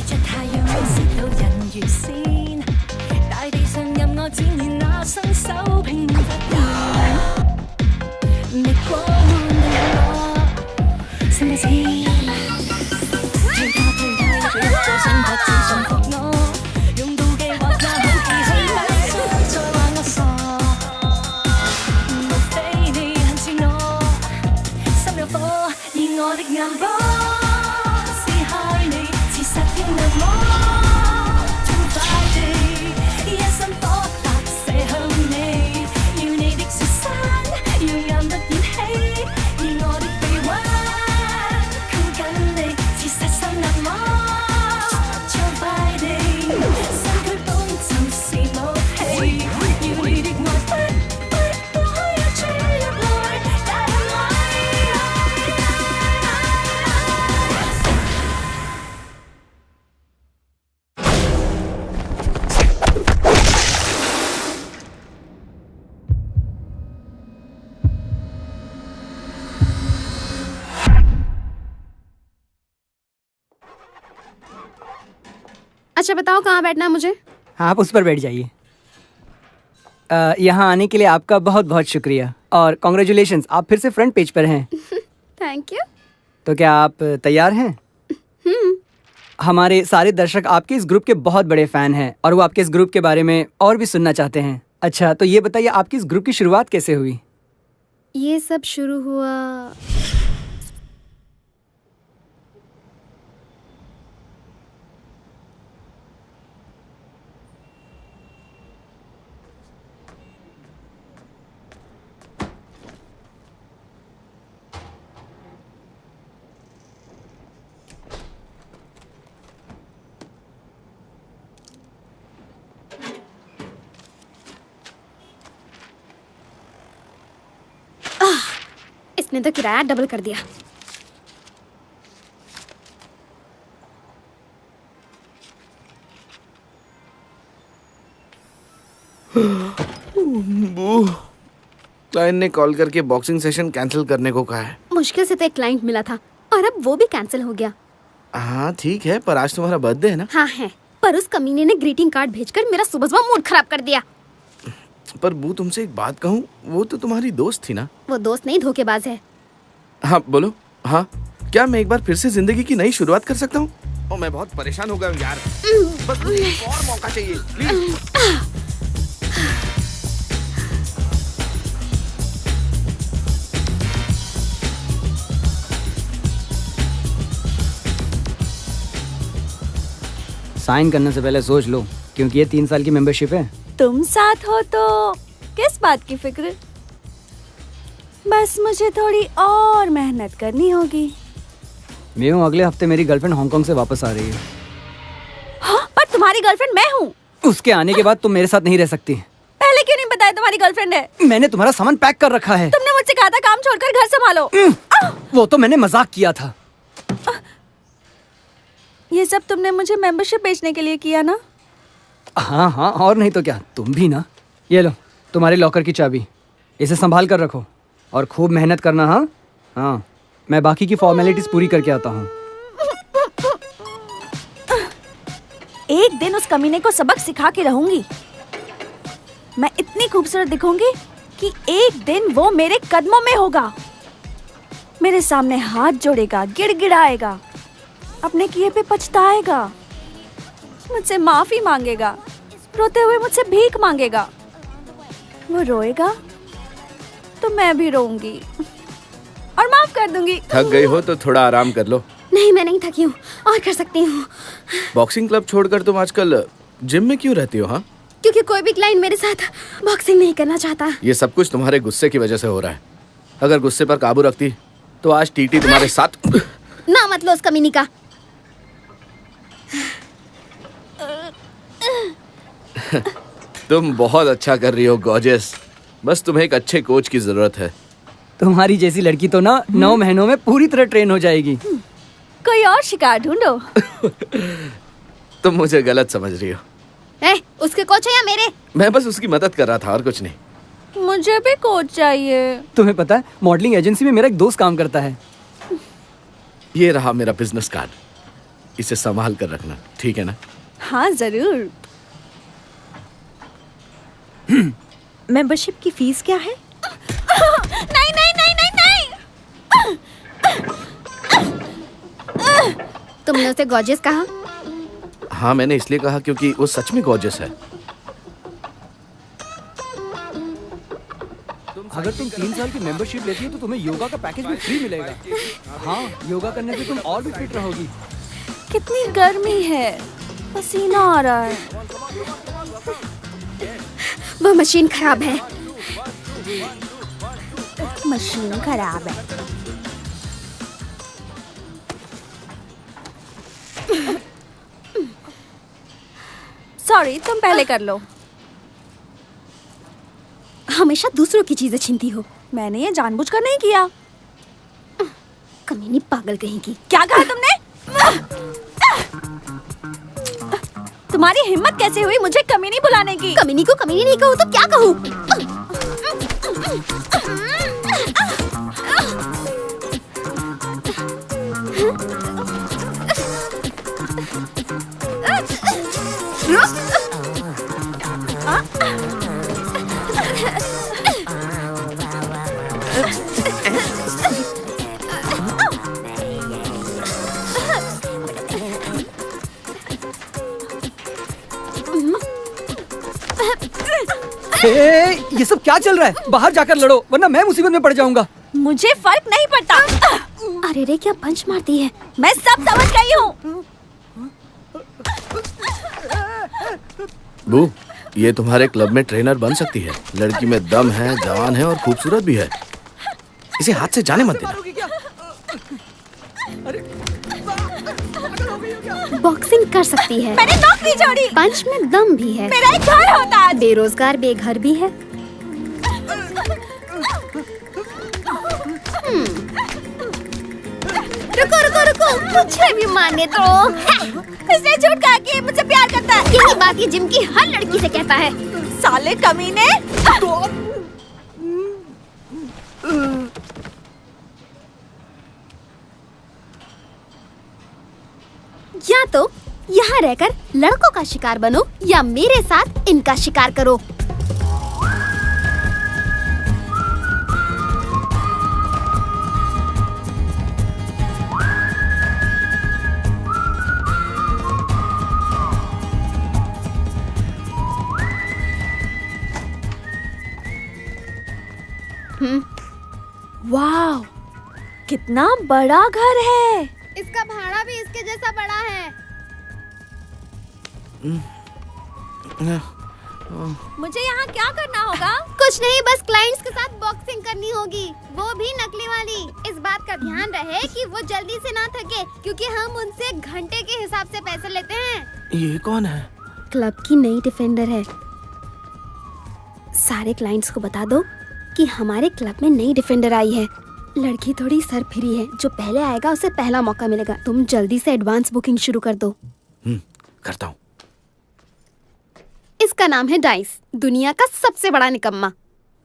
着太陽，直到人魚線，大地上任我展現那雙手拼命發電，逆光對我心不知。推他一把心拍自信服我，用妒忌或那好奇去迷信，再話我傻，無非你很似我，心有火，以我的眼波撕開你，似殺天惡魔，痛快地一身火發射向你，要你的雪山，要眼不演戲，以我的臂彎箍緊你，似殺手惡魔。अच्छा बताओ कहाँ बैठना है मुझे? आप उस पर बैठ जाइए। यहाँ आने के लिए आपका बहुत बहुत शुक्रिया और कॉन्ग्रेचुलेशंस, आप फिर से फ्रंट पेज पर हैं। Thank you. तो क्या आप तैयार हैं? हमारे सारे दर्शक आपके इस ग्रुप के बहुत बड़े फैन हैं और वो आपके इस ग्रुप के बारे में और भी सुनना चाहते हैं। अच्छा तो ये बताइए आपकी इस ग्रुप की शुरुआत कैसे हुई? ये सब शुरू हुआ इसने तो किराया डबल कर दिया। क्लाइंट ने कॉल करके बॉक्सिंग सेशन कैंसिल करने को कहा है। मुश्किल से तो एक क्लाइंट मिला था और अब वो भी कैंसिल हो गया। हाँ ठीक है, पर आज तुम्हारा बर्थडे है ना? हाँ है, पर उस कमीने ने ग्रीटिंग कार्ड भेजकर मेरा सुबह सुबह मूड खराब कर दिया। पर बू तुमसे एक बात कहूँ, वो तो तुम्हारी दोस्त थी ना? वो दोस्त नहीं, धोखेबाज है। हाँ बोलो। हाँ क्या मैं एक बार फिर से जिंदगी की नई शुरुआत कर सकता हूँ? ओ मैं बहुत परेशान हो गया हूँ यार, बस मुझे एक और मौका चाहिए प्लीज। साइन करने से पहले सोच लो, क्योंकि ये 3 साल की मेंबरशिप है। तुम साथ हो तो किस बात की फिक्र, बस मुझे थोड़ी और मेहनत करनी होगी। मैं अगले हफ्ते मेरी गर्लफ्रेंड हांगकांग से वापस आ रही है। हाँ, पर तुम्हारी गर्लफ्रेंड मैं हूँ। उसके आने के बाद तुम मेरे साथ नहीं रह सकती। पहले क्यों नहीं बताया तुम्हारी गर्लफ्रेंड है? मैंने तुम्हारा सामान पैक कर रखा है। तुमने मुझसे कहा था काम छोड़कर घर संभालो। वो तो मैंने मजाक किया था। ये सब तुमने मुझे मेंबरशिप बेचने के लिए किया ना? हाँ हाँ, और नहीं तो क्या, तुम भी ना। ये लो तुम्हारे लॉकर की चाबी, इसे संभाल कर रखो और खूब मेहनत करना। हाँ हाँ, मैं बाकी की फॉर्मेलिटीज पूरी करके आता हूँ। एक दिन उस कमीने को सबक सिखा के रहूंगी। मैं इतनी खूबसूरत दिखूंगी कि एक दिन वो मेरे कदमों में होगा, मेरे सामने हाथ जोड़ेगा, गिड़गिड़ाएगा, अपने किए पे पछताएगा, मुझसे माफी मांगेगा, रोते हुए मुझसे भीख मांगेगा। वो रोएगा तो मैं भी रोऊंगी और माफ कर दूंगी। थक गई हो तो थोड़ा आराम कर लो। नहीं मैं नहीं थकी हूँ, और कर सकती हूँ। बॉक्सिंग क्लब छोड़कर तुम आजकल जिम में क्यों रहती हो? हाँ क्योंकि कोई भी क्लाइंट मेरे साथ बॉक्सिंग नहीं करना चाहता। ये सब कुछ तुम्हारे गुस्से की वजह से हो रहा है। अगर गुस्से पर काबू रखती तो आज टीटी तुम्हारे साथ। ना मत लो उस कमीनी का। तुम बहुत अच्छा कर रही हो गॉर्जियस, बस तुम्हें एक अच्छे कोच की जरूरत है। तुम्हारी जैसी लड़की तो ना 9 महीनों में पूरी तरह ट्रेन हो जाएगी। कोई और शिकार ढूंढो। तुम मुझे गलत समझ रही हो। उसके कोच है या मेरे? मैं बस उसकी मदद कर रहा था और कुछ नहीं। मुझे भी कोच चाहिए। तुम्हें पता है मॉडलिंग एजेंसी में मेरा एक दोस्त काम करता है। ये रहा मेरा बिजनेस कार्ड। इसे संभाल कर रखना, ठीक है ना? हाँ जरूर। मेंबरशिप की फीस क्या है? नहीं नहीं नहीं नहीं नहीं। तुमने उसे गॉर्जियस कहा? हाँ, मैंने इसलिए कहा क्योंकि वो सच में गॉर्जियस है। अगर तुम 3 साल की मेंबरशिप लेती हो तो तुम्हें योगा का पैकेज भी फ्री मिलेगा। हाँ, योगा करने से तुम और भी फिट रहोगी। कितनी गर्मी है, पसीना आ रहा है। वो मशीन खराब है। मशीन खराब है। सॉरी, तुम पहले कर लो। हमेशा दूसरों की चीजें छीनती हो। मैंने ये जानबूझकर नहीं किया। कमीनी पागल कहेंगी। क्या कहा तुमने? तुम्हारी हिम्मत कैसे हुई मुझे कमीनी बुलाने की? कमीनी को कमीनी नहीं कहूँ तो क्या कहूँ? ये सब क्या चल रहा है? बाहर जाकर लड़ो वरना मैं मुसीबत में पड़ जाऊंगा। मुझे फर्क नहीं पड़ता। अरे रे, क्या पंच मारती है? मैं सब समझ गई हूँ। बू, ये तुम्हारे क्लब में ट्रेनर बन सकती है। लड़की में दम है, जवान है और खूबसूरत भी है। इसे हाथ से जाने मत देना। बॉक्सिंग कर सकती है। मैंने नौकरी छोड़ी। पंच में दम भी है। मेरा एक घर होता है। बेरोजगार बेघर भी है। रुको रुको रुको, मुझे भी मानने दो। इसने झूठ कहा कि मुझसे प्यार करता है। यही बात ये जिम की हर लड़की से कहता है। साले कमीने। या तो यहाँ रहकर लड़कों का शिकार बनो या मेरे साथ इनका शिकार करो। वाह, कितना बड़ा घर है। इसका भाड़ा भी इसके जैसा बड़ा है। मुझे यहाँ क्या करना होगा? कुछ नहीं, बस क्लाइंट्स के साथ बॉक्सिंग करनी होगी, वो भी नकली वाली। इस बात का ध्यान रहे कि वो जल्दी से ना थके, क्योंकि हम उनसे घंटे के हिसाब से पैसे लेते हैं। ये कौन है? क्लब की नई डिफेंडर है। सारे क्लाइंट्स को बता दो कि हमारे क्लब में नई डिफेंडर आई है। लड़की थोड़ी सरफिरी है, जो पहले आएगा उसे पहला मौका मिलेगा। तुम जल्दी से एडवांस बुकिंग शुरू कर दो। करता हूँ। इसका नाम है डाइस, दुनिया का सबसे बड़ा निकम्मा।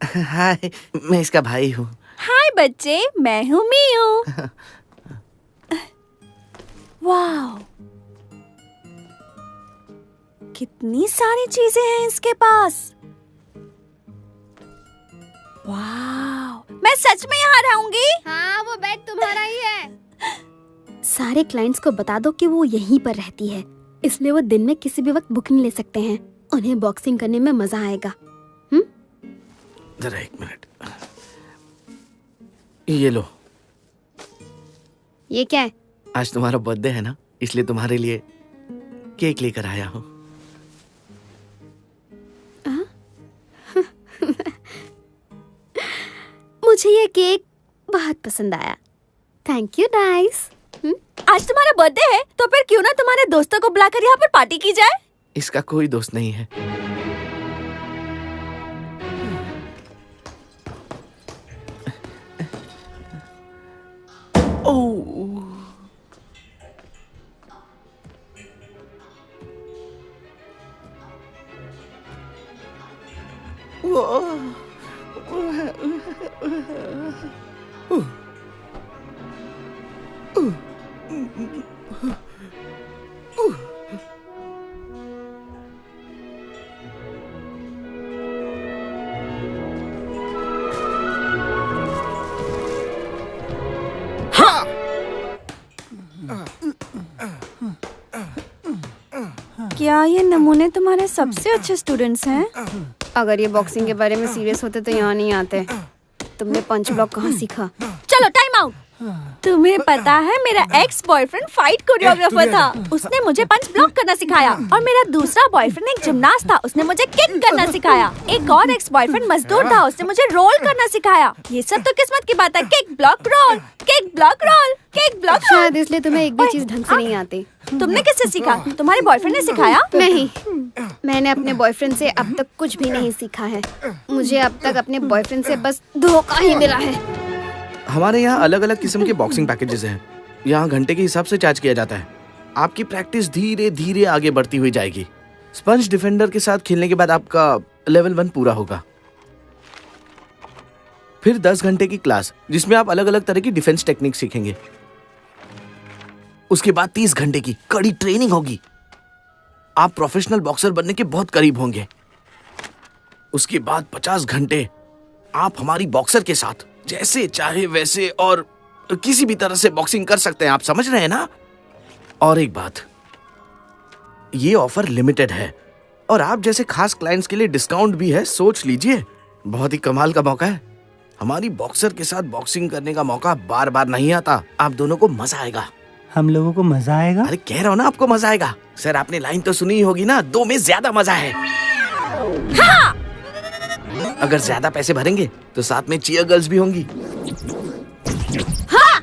हाय, मैं इसका भाई हूँ। हाय बच्चे, मैं हूँ मियू। वाह, कितनी सारी चीजें हैं इसके पास। वाह, मैं सच में यहाँ रहूंगी। हाँ, वो बेड तुम्हारा ही है। सारे क्लाइंट्स को बता दो कि वो यहीं पर रहती है, इसलिए वो दिन में किसी भी वक्त बुकिंग ले सकते हैं। उन्हें बॉक्सिंग करने में मजा आएगा। जरा 1 मिनट। ये लो। ये क्या है? आज तुम्हारा बर्थडे है ना, इसलिए तुम्हारे लिए केक लेकर आया हूँ। मुझे ये केक बहुत पसंद आया। Thank you dice. आज तुम्हारा बर्थडे है, तो फिर क्यों ना तुम्हारे दोस्तों को बुलाकर यहाँ पर पार्टी की जाए? इसका कोई दोस्त नहीं है। क्या ये नमूने तुम्हारे सबसे अच्छे स्टूडेंट्स हैं? अगर ये बॉक्सिंग के बारे में सीरियस होते तो यहाँ नहीं आते। तुमने पंच ब्लॉक कहाँ सीखा? चलो टाइम आउट। तुम्हें पता है मेरा एक्स बॉयफ्रेंड फाइट कोरियोग्राफर था, उसने मुझे पंच ब्लॉक करना सिखाया। और मेरा दूसरा बॉयफ्रेंड एक जिमनास्ट था, उसने मुझे किक करना सिखाया। एक और एक्स बॉयफ्रेंड मजदूर था, उसने मुझे रोल करना सिखाया। ये सब तो किस्मत की बात है। Kick block roll, kick block roll, kick block roll. शायद इसलिए तुम्हें एक भी चीज ढंग से नहीं आती। तुमने किससे सीखा? तुम्हारे बॉयफ्रेंड ने सिखाया? नहीं, मैंने अपने बॉयफ्रेंड से अब तक कुछ भी नहीं सीखा है। मुझे अब तक अपने बॉयफ्रेंड से बस धोखा ही मिला है। हमारे यहाँ अलग अलग किस्म के बॉक्सिंग पैकेजेस हैं। यहाँ घंटे के हिसाब से चार्ज किया जाता है। आपकी प्रैक्टिस धीरे धीरे आगे बढ़ती हुई जाएगी। स्पंज डिफेंडर के साथ खेलने के बाद आपका लेवल 1 पूरा होगा। फिर 10 घंटे की क्लास जिसमें आप अलग अलग तरह की डिफेंस टेक्निक सीखेंगे। उसके बाद 30 घंटे की कड़ी ट्रेनिंग होगी। आप प्रोफेशनल बॉक्सर बनने के बहुत करीब होंगे। उसके बाद 50 घंटे आप हमारी बॉक्सर के साथ जैसे चाहे वैसे और किसी भी तरह से बॉक्सिंग कर सकते हैं। आप समझ रहे हैं ना? और एक बात, ये ऑफर लिमिटेड है और आप जैसे खास क्लाइंट्स के लिए डिस्काउंट भी है। सोच लीजिए, बहुत ही कमाल का मौका है। हमारी बॉक्सर के साथ बॉक्सिंग करने का मौका बार बार नहीं आता। आप दोनों को मजा आएगा। हम लोगों को मजा आएगा? अरे कह रहा हूँ ना, आपको मजा आएगा। सर, आपने लाइन तो सुनी ही होगी ना, 2 में ज्यादा मजा है। हाँ! अगर ज्यादा पैसे भरेंगे तो साथ में चीयर गर्ल्स भी होंगी। हाँ!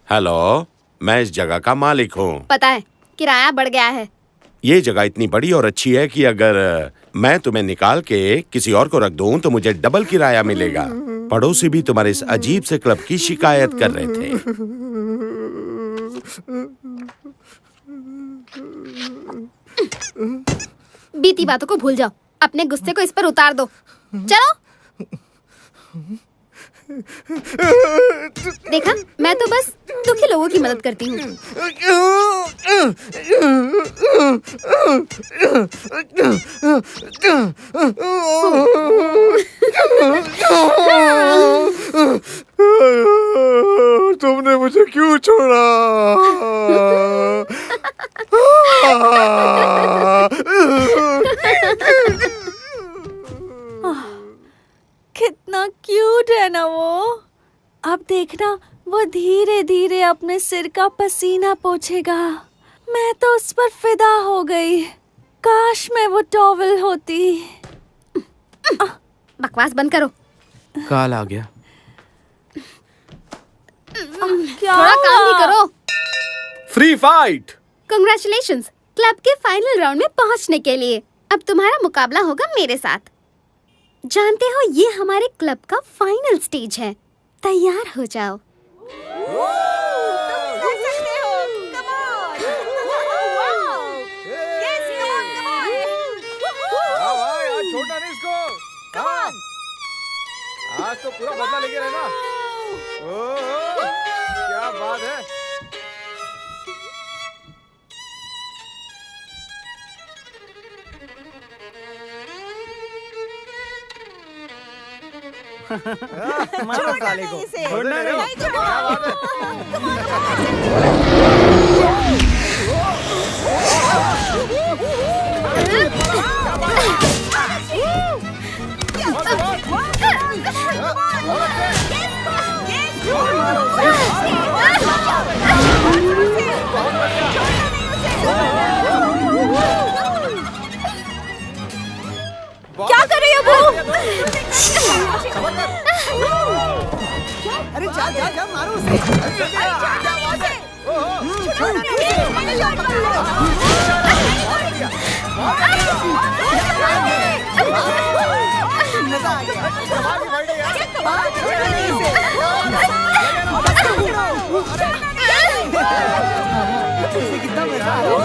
हेलो, मैं इस जगह का मालिक हूँ। पता है, किराया बढ़ गया है। ये जगह इतनी बड़ी और अच्छी है कि अगर मैं तुम्हें निकाल के किसी और को रख दूं तो मुझे डबल किराया मिलेगा। पड़ोसी भी तुम्हारे इस अजीब से क्लब की शिकायत कर रहे थे। बीती बातों को भूल जाओ, अपने गुस्से को इस पर उतार दो। चलो। देखा, मैं तो बस दुखी लोगों की मदद करती हूँ। तुमने मुझे क्यों छोड़ा? कितना क्यूट है ना वो। अब देखना, वो धीरे धीरे अपने सिर का पसीना पोंछेगा। मैं तो उस पर फिदा हो गई। काश मैं वो टॉवल होती। बकवास बंद करो। काल आ गया। क्या थोड़ा काम भी करो। Free fight. कंग्रेचुलेशंस क्लब के फाइनल राउंड में पहुंचने के लिए। अब तुम्हारा मुकाबला होगा मेरे साथ। जानते हो, ये हमारे क्लब का फाइनल स्टेज है। तैयार हो जाओ। छोटा नहीं इसको। आज तो पूरा बदला लेके रहना। क्या बात है। मारो साले को। छोड़ना नहीं। क्या बात क्या कर रही हो वो? अरे जा जा जा, मारो उसे। मजा आ गया। कितना मजा आ रहा।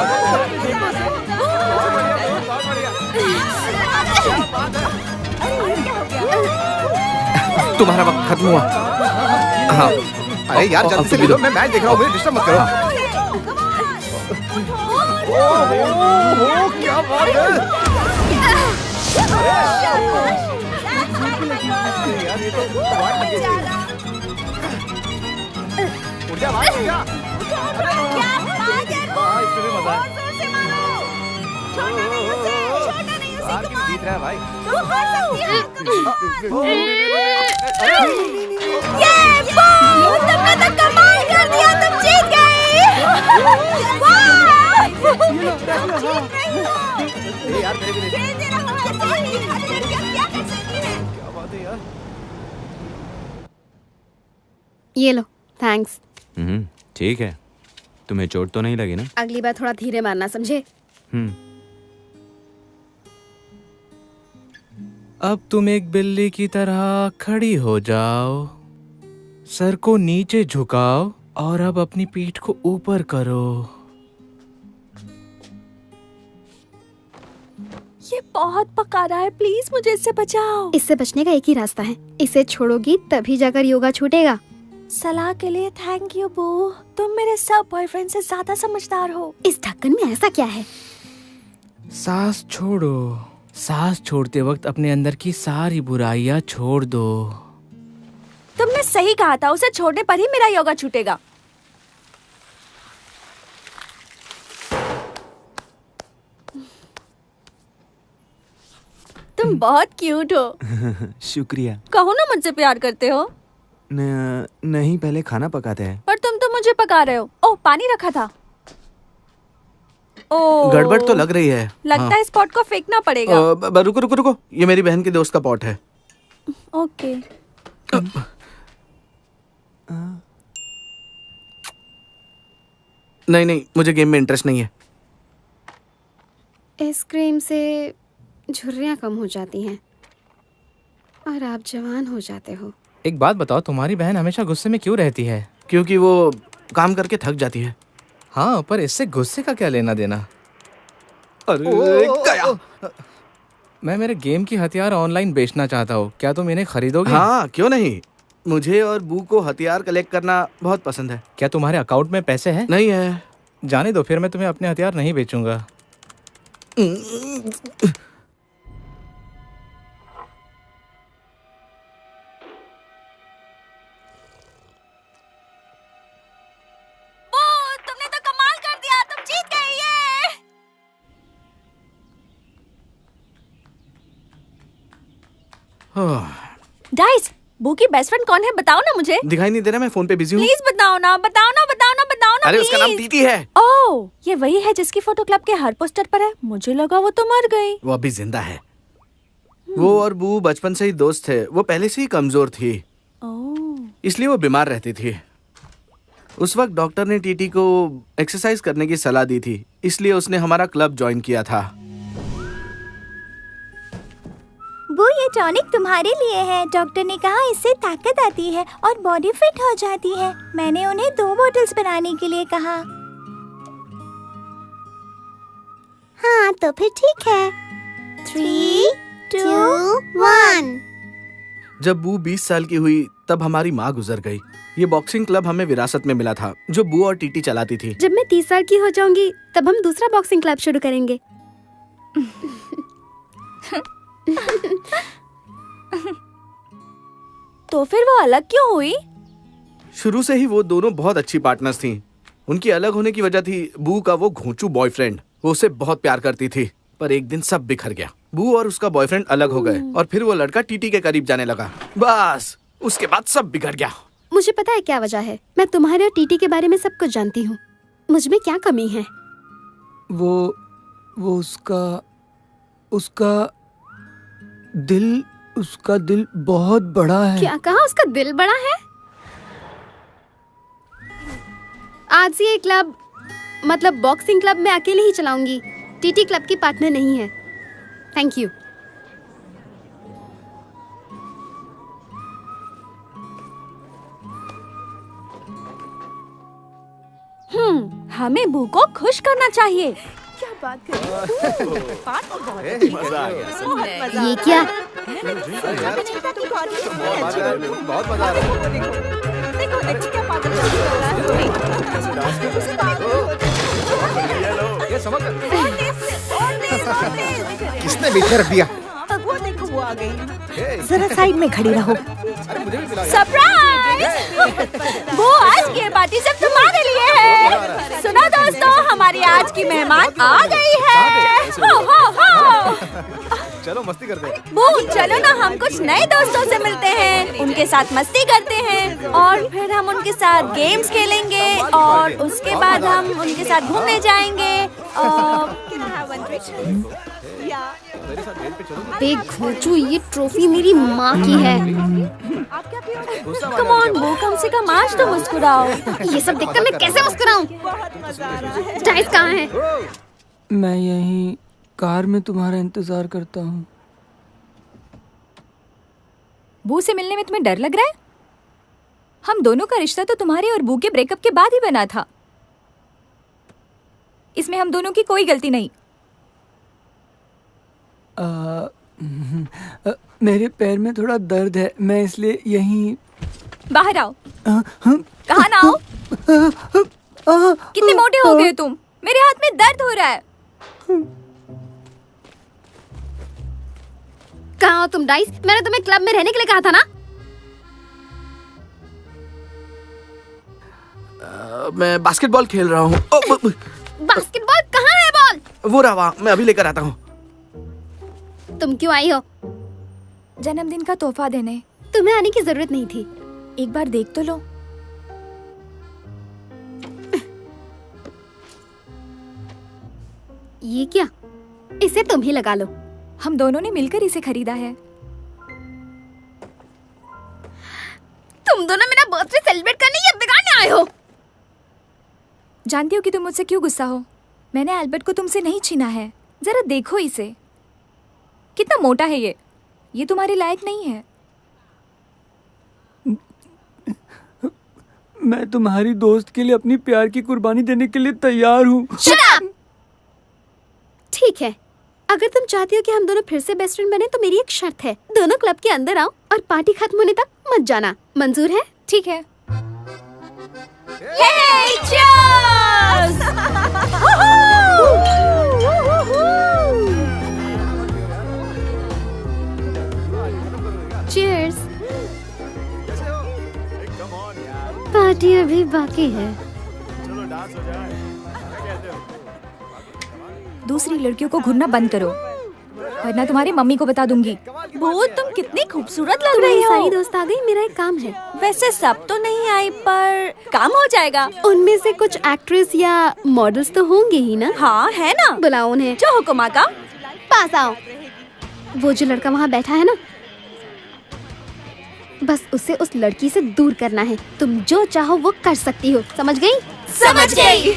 तुम्हारा वक्त खत्म हुआ। हाँ, अरे यार जल्दी से लो, मैं मैच देख रहा हूँ, मुझे डिस्टर्ब मत करो। क्या बात है यार, ये तो वाट लगी थी। उठ जा भाई, उठ जा। हाँ, इसमें भी मजा है। हाँ, क्यों जीत रहा है भाई? तुमने तो कमाल कर दिया, तुम जीत गए। यार मेरे भी क्या बात है यार। ये लो, थैंक्स। ठीक है। तुम्हें चोट तो नहीं लगी ना? अगली बार थोड़ा धीरे मारना, समझे? अब तुम एक बिल्ली की तरह खड़ी हो जाओ, सर को नीचे झुकाओ और अब अपनी पीठ को ऊपर करो। ये बहुत पका रहा है, प्लीज मुझे इससे बचाओ। इससे बचने का एक ही रास्ता है, इसे छोड़ोगी तभी जाकर योगा छूटेगा। सलाह के लिए थैंक यू बू, तुम मेरे सब बॉयफ्रेंड से ज्यादा समझदार हो। इस ढक्कन में ऐसा क्या है? सांस छोड़ो। सांस छोड़ते वक्त अपने अंदर की सारी बुराइयां छोड़ दो। तुमने सही कहा था, उसे छोड़ने पर ही मेरा योगा छूटेगा। तुम बहुत क्यूट हो। शुक्रिया। कहो ना मुझसे प्यार करते हो। नहीं, पहले खाना पकाते हैं। पर तुम तो मुझे पका रहे हो। ओह, पानी रखा था। ओह, गड़बड़ तो लग रही है। लगता है इस पॉट को फेंकना पड़ेगा। रुको रुको रुको, ये मेरी बहन के दोस्त का पॉट है। ओके। नहीं नहीं, मुझे गेम में इंटरेस्ट नहीं है। इस क्रीम से झुर्रियाँ कम हो जाती हैं और आप जवान हो जाते हो। एक बात बताओ, तुम्हारी बहन हमेशा गुस्से में क्यों रहती है? क्योंकि वो काम करके थक जाती है। हाँ, पर इससे गुस्से का क्या लेना देना? अरे गया। मैं मेरे गेम की हथियार ऑनलाइन बेचना चाहता हूँ, क्या तुम इन्हें खरीदोगे? हाँ, क्यों नहीं। मुझे और बू को हथियार कलेक्ट करना बहुत पसंद है। क्या तुम्हारे अकाउंट में पैसे हैं? नहीं है। जाने दो, फिर मैं तुम्हें अपने हथियार नहीं बेचूंगा। तुमने तो कमाल कर दिया, तुम जीत गए। ये गाइस, बू की बेस्ट फ्रेंड कौन है, बताओ ना मुझे। दिखाई नहीं दे रहा, मैं फोन पे बिजी हूँ। प्लीज बताओ ना, बताओ ना, बताओ ना, बताओ ना। अरे उसका नाम टीटी है। ओह, ये वही है जिसकी फोटो क्लब के हर पोस्टर पर है। मुझे लगा वो तो मर गई। वो अभी जिंदा है। वो और बू बचपन से ही दोस्त थे। वो पहले से ही कमजोर थी, इसलिए वो बीमार रहती थी। उस वक्त डॉक्टर ने टीटी को एक्सरसाइज करने की सलाह दी थी, इसलिए उसने हमारा क्लब ज्वाइन किया था। वो ये टॉनिक तुम्हारे लिए है। डॉक्टर ने कहा इससे ताकत आती है और बॉडी फिट हो जाती है। मैंने उन्हें 2 बॉटल्स बनाने के लिए कहा। हाँ, तो फिर ठीक है। 3, 2, 1। जब बू 20 साल की हुई तब हमारी माँ गुजर गई। ये बॉक्सिंग क्लब हमें विरासत में मिला था, जो बू और टीटी चलाती थी। जब मैं 30 साल की हो जाऊंगी तब हम दूसरा बॉक्सिंग क्लब शुरू करेंगे। तो फिर वो अलग क्यों हुई? शुरू से ही वो दोनों बहुत अच्छी पार्टनर्स थीं। उनकी अलग होने की वजह थी बू का वो घोंचू बॉयफ्रेंड। वो उसे बहुत प्यार करती थी, पर एक दिन सब बिखर गया। बू और उसका बॉयफ्रेंड अलग हो गए और फिर वो लड़का टीटी के करीब जाने लगा। बस उसके बाद सब बिगड़ गया। मुझे पता है क्या वजह है। मैं तुम्हारे और टीटी के बारे में सब कुछ जानती हूँ। मुझ में क्या कमी है? वो उसका दिल बहुत बड़ा है। क्या कहा? उसका दिल बड़ा है? आज से ये क्लब, मतलब बॉक्सिंग क्लब, मैं अकेले ही चलाऊंगी। टीटी क्लब की पार्टनर नहीं है। Thank you. हमें बू को खुश करना चाहिए। क्या बात कर रही हो? बात तो बहुत अच्छी है। मजा आ गया। बहुत मजा ये आ क्या? बहुत मजा आ रहा है। देखो देखो क्या पागल कर रहा है। संभल कर। किसने बीच में रख दिया? वो देखो वो आ गई। हे, जरा साइड में खड़ी रहो। अरे मुझे भी पिला यार। सरप्राइज! वो आज की पार्टी सिर्फ तुम्हारे लिए है। सुनो दोस्तों, हमारी आज की मेहमान आ गई है। हो हो हो। चलो मस्ती करते हैं। वो चलो ना, हम कुछ नए दोस्तों से मिलते हैं, उनके साथ मस्ती करते हैं और फिर हम उनके साथ गेम्स खेलेंगे और उसके बाद हम उनके साथ घूमने जाएंगे। मेरे साथ रेल पे चलो। देख घोचू, ये ट्रॉफी मेरी माँ की है। कम ऑन वो, कम से कम आज तो मुस्कुराओ। ये सब देखकर मैं कैसे मुस्कुराऊं? डाइस कहाँ है? मैं यहीं कार में तुम्हारा इंतजार करता हूँ। बू से मिलने में तुम्हें डर लग रहा है? हम दोनों का रिश्ता तो तुम्हारे और बू के ब्रेकअप के बाद ही बना था। इसमें हम दोनों की कोई गलती नहीं। मेरे पैर में थोड़ा दर्द है, मैं इसलिए यहीं। बाहर आओ। कहाँ ना आओ? कितने मोटे हो गए तुम? मेरे हाथ में दर्द हो रहा है। कहाँ हो तुम डाइस? मैंने तुम्हें क्लब में रहने के लिए कहा था ना। मैं बास्केटबॉल खेल रहा हूँ। बास्केटबॉल कहाँ है बॉल? वो रहा वहाँ, मैं अभी लेकर आता हूँ। तुम क्यों आई हो? जन्मदिन का तोहफा देने। तुम्हें आने की जरूरत नहीं थी। एक बार देख तो लो। ये क्या? इसे तुम ही लगा लो। हम दोनों ने मिलकर इसे खरीदा है। तुम दोनों मेरा बर्थडे सेलिब्रेट करने या बिगाड़ने आए हो? जानती हो कि तुम मुझसे क्यों गुस्सा हो? मैंने एल्बर्ट को तुमसे नहीं छीना है। जरा देखो इसे, कितना मोटा है ये तुम्हारे लायक नहीं है। मैं तुम्हारी दोस्त के लिए अपनी प्यार की कुर्बानी देने के लिए तैयार हूँ। Shut up! ठीक है, अगर तुम चाहती हो कि हम दोनों फिर से बेस्ट फ्रेंड बने तो मेरी एक शर्त है। दोनों क्लब के अंदर आओ और पार्टी खत्म होने तक मत जाना। मंजूर है? ठीक है। Hey, cheers! Cheers! पार्टी अभी बाकी है। दूसरी लड़कियों को घूरना बंद करो, वरना तुम्हारी मम्मी को बता दूंगी। वो तुम कितनी खूबसूरत लग तुम्हारी रही हो। सारी दोस्त आ गई, मेरा एक काम है। वैसे सब तो नहीं आई, पर काम हो जाएगा। उनमें से कुछ एक्ट्रेस या मॉडल्स तो होंगे ही ना? हाँ है ना। बुलाओ उन्हें। जो हुक्म आका। पास आओ। वो जो लड़का वहाँ बैठा है ना, बस उसे उस लड़की से दूर करना है। तुम जो चाहो वो कर सकती हो, समझ गई? समझ गई।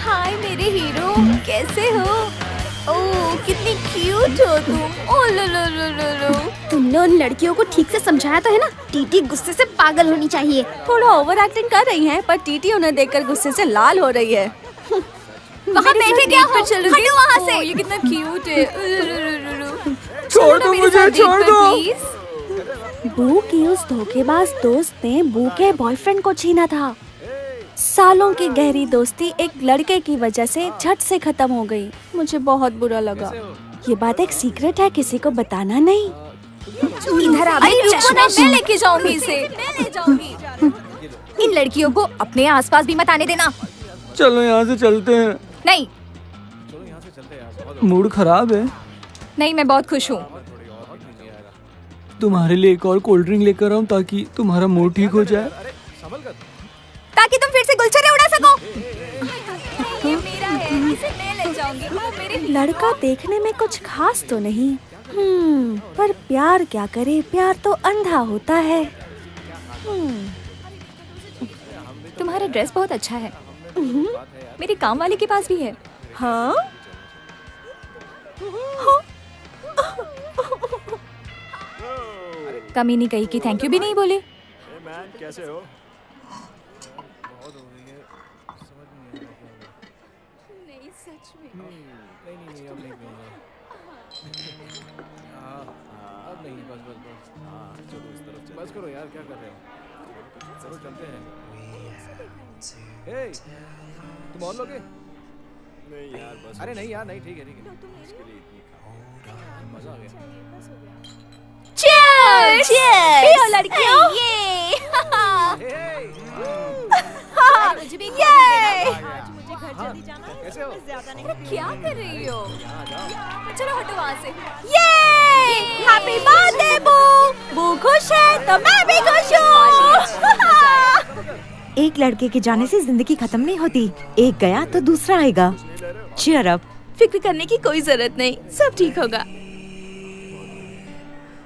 हाय मेरे हीरो, कैसे हो? ओह कितनी क्यूट हो तुम। ओ लो लो लो लो लो। तुमने उन लड़कियों को ठीक से समझाया तो है ना? टीटी गुस्से से पागल होनी चाहिए। थोड़ा ओवर एक्टिंग कर रही हैं, पर टीटी उन्हें देखकर गुस्से से लाल हो रही है। वहाँ बैठे क्या हो? हटो वहाँ से। ये कितना क्यूट है। छोड़ दो मुझे, छोड़ दो। बू की उस धोखेबाज दोस्त ने बू के बॉयफ्रेंड को छीना था। सालों की गहरी दोस्ती एक लड़के की वजह से झट से खत्म हो गई। मुझे बहुत बुरा लगा। ये बात एक सीक्रेट है, किसी को बताना नहीं। इधर आ, मैं लेके जाऊंगी इसे। मैं ले जाऊंगी। इन लड़कियों को अपने आसपास भी मत आने देना। चलो यहाँ से चलते हैं। नहीं, मूड खराब है। नहीं, मैं बहुत खुश हूँ। तुम्हारे लिए एक और कोल्ड ड्रिंक लेकर आऊं ताकि तुम्हारा मूड ठीक हो जाए, ताकि तुम फिर से गुलछर्रे उड़ा सको। ये मेरा है, इसे मैं ले जाऊंगी। वो मेरे लड़का देखने में कुछ खास तो नहीं, पर प्यार क्या करे, प्यार तो अंधा होता है। तुम्हारा ड्रेस बहुत अच्छा है। मेरे काम वाले के पास भी है। हाँ? कमी नहीं कही कि थैंक यू भी नहीं बोले। कैसे हो? नहीं सच में। नहीं अब नहीं अब नहीं, बस चलो इस तरफ बस करो यार, क्या कर रहे हो? चलो चलते हैं। हे, तुम और लोगे? नहीं यार बस। अरे नहीं यार, नहीं ठीक है इसके लिए इतनी मजा आ गया। Cheers! Cheers! पियो लड़कियों! मुझे भी ये! आज मुझे घर जल्दी जाना है। कैसे हो? मैं ज्यादा नहीं क्या कर रही हो? चलो हटो वहाँ से। ये! हैप्पी बर्थडे बू! बू खुश है तो मैं भी खुश हूँ। एक लड़के के जाने से जिंदगी खत्म नहीं होती, एक गया तो दूसरा आएगा। Cheer up! फिक्र करने की कोई जरूरत नहीं, सब ठीक होगा।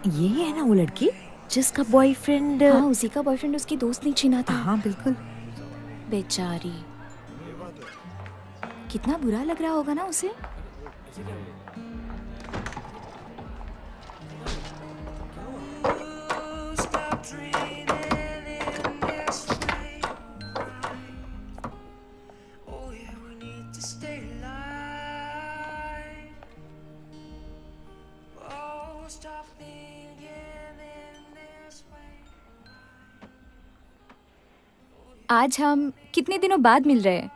ये है ना वो लड़की जिसका बॉयफ्रेंड। हाँ, उसी का बॉयफ्रेंड उसकी दोस्त ने छीना था। हाँ बिल्कुल। बेचारी, कितना बुरा लग रहा होगा ना उसे। आज हम कितने दिनों बाद मिल रहे हैं,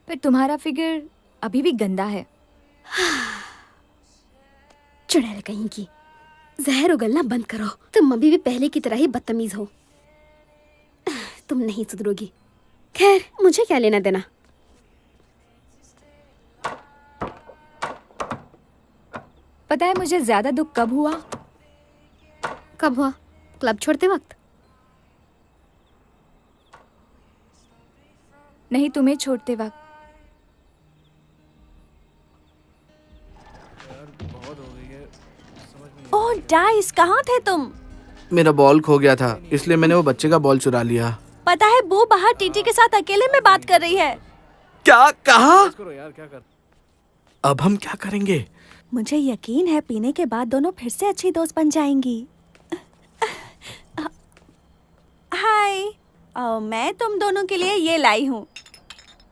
पर तुम्हारा फिगर अभी भी गंदा है। चुड़ैल कहीं की, जहर उगलना बंद करो। तुम अभी भी पहले की तरह ही बदतमीज हो। तुम नहीं सुधरोगी। खैर, मुझे क्या लेना देना। पता है मुझे ज्यादा दुख कब हुआ? कब हुआ? क्लब छोड़ते वक्त? नहीं, तुम्हें छोड़ते वक्त। ओह डाइस, कहाँ थे तुम? मेरा बॉल खो गया था, इसलिए मैंने वो बच्चे का बॉल चुरा लिया। पता है बू बाहर टीटी के साथ अकेले में बात कर रही है। क्या कहा? करो यार, क्या कर। अब हम क्या करेंगे? मुझे यकीन है पीने के बाद दोनों फिर से अच्छी दोस्त बन जाएंगी। हाय, मैं तुम दोनों के लिए ये लाई हूँ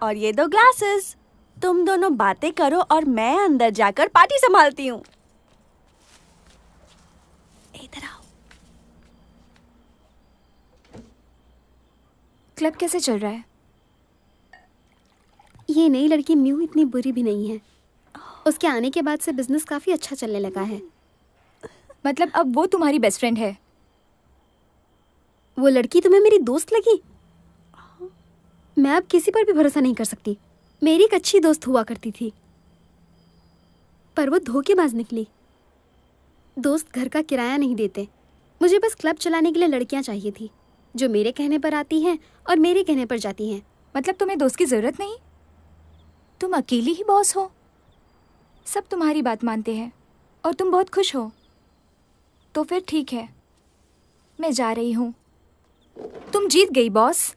और ये 2 ग्लासेस। तुम दोनों बातें करो और मैं अंदर जाकर पार्टी संभालती हूँ। इधर आओ। क्लब कैसे चल रहा है? ये नई लड़की म्यू इतनी बुरी भी नहीं है। उसके आने के बाद से बिजनेस काफी अच्छा चलने लगा है। मतलब अब वो तुम्हारी बेस्ट फ्रेंड है? वो लड़की तुम्हें मेरी दोस्त लगी? मैं अब किसी पर भी भरोसा नहीं कर सकती। मेरी एक अच्छी दोस्त हुआ करती थी, पर वो धोखेबाज निकली। दोस्त घर का किराया नहीं देते। मुझे बस क्लब चलाने के लिए लड़कियां चाहिए थी, जो मेरे कहने पर आती हैं और मेरे कहने पर जाती हैं। मतलब तुम्हें दोस्त की जरूरत नहीं? तुम अकेली ही बॉस हो, सब तुम्हारी बात मानते हैं और तुम बहुत खुश हो। तो फिर ठीक है, मैं जा रही हूँ। तुम जीत गई बॉस।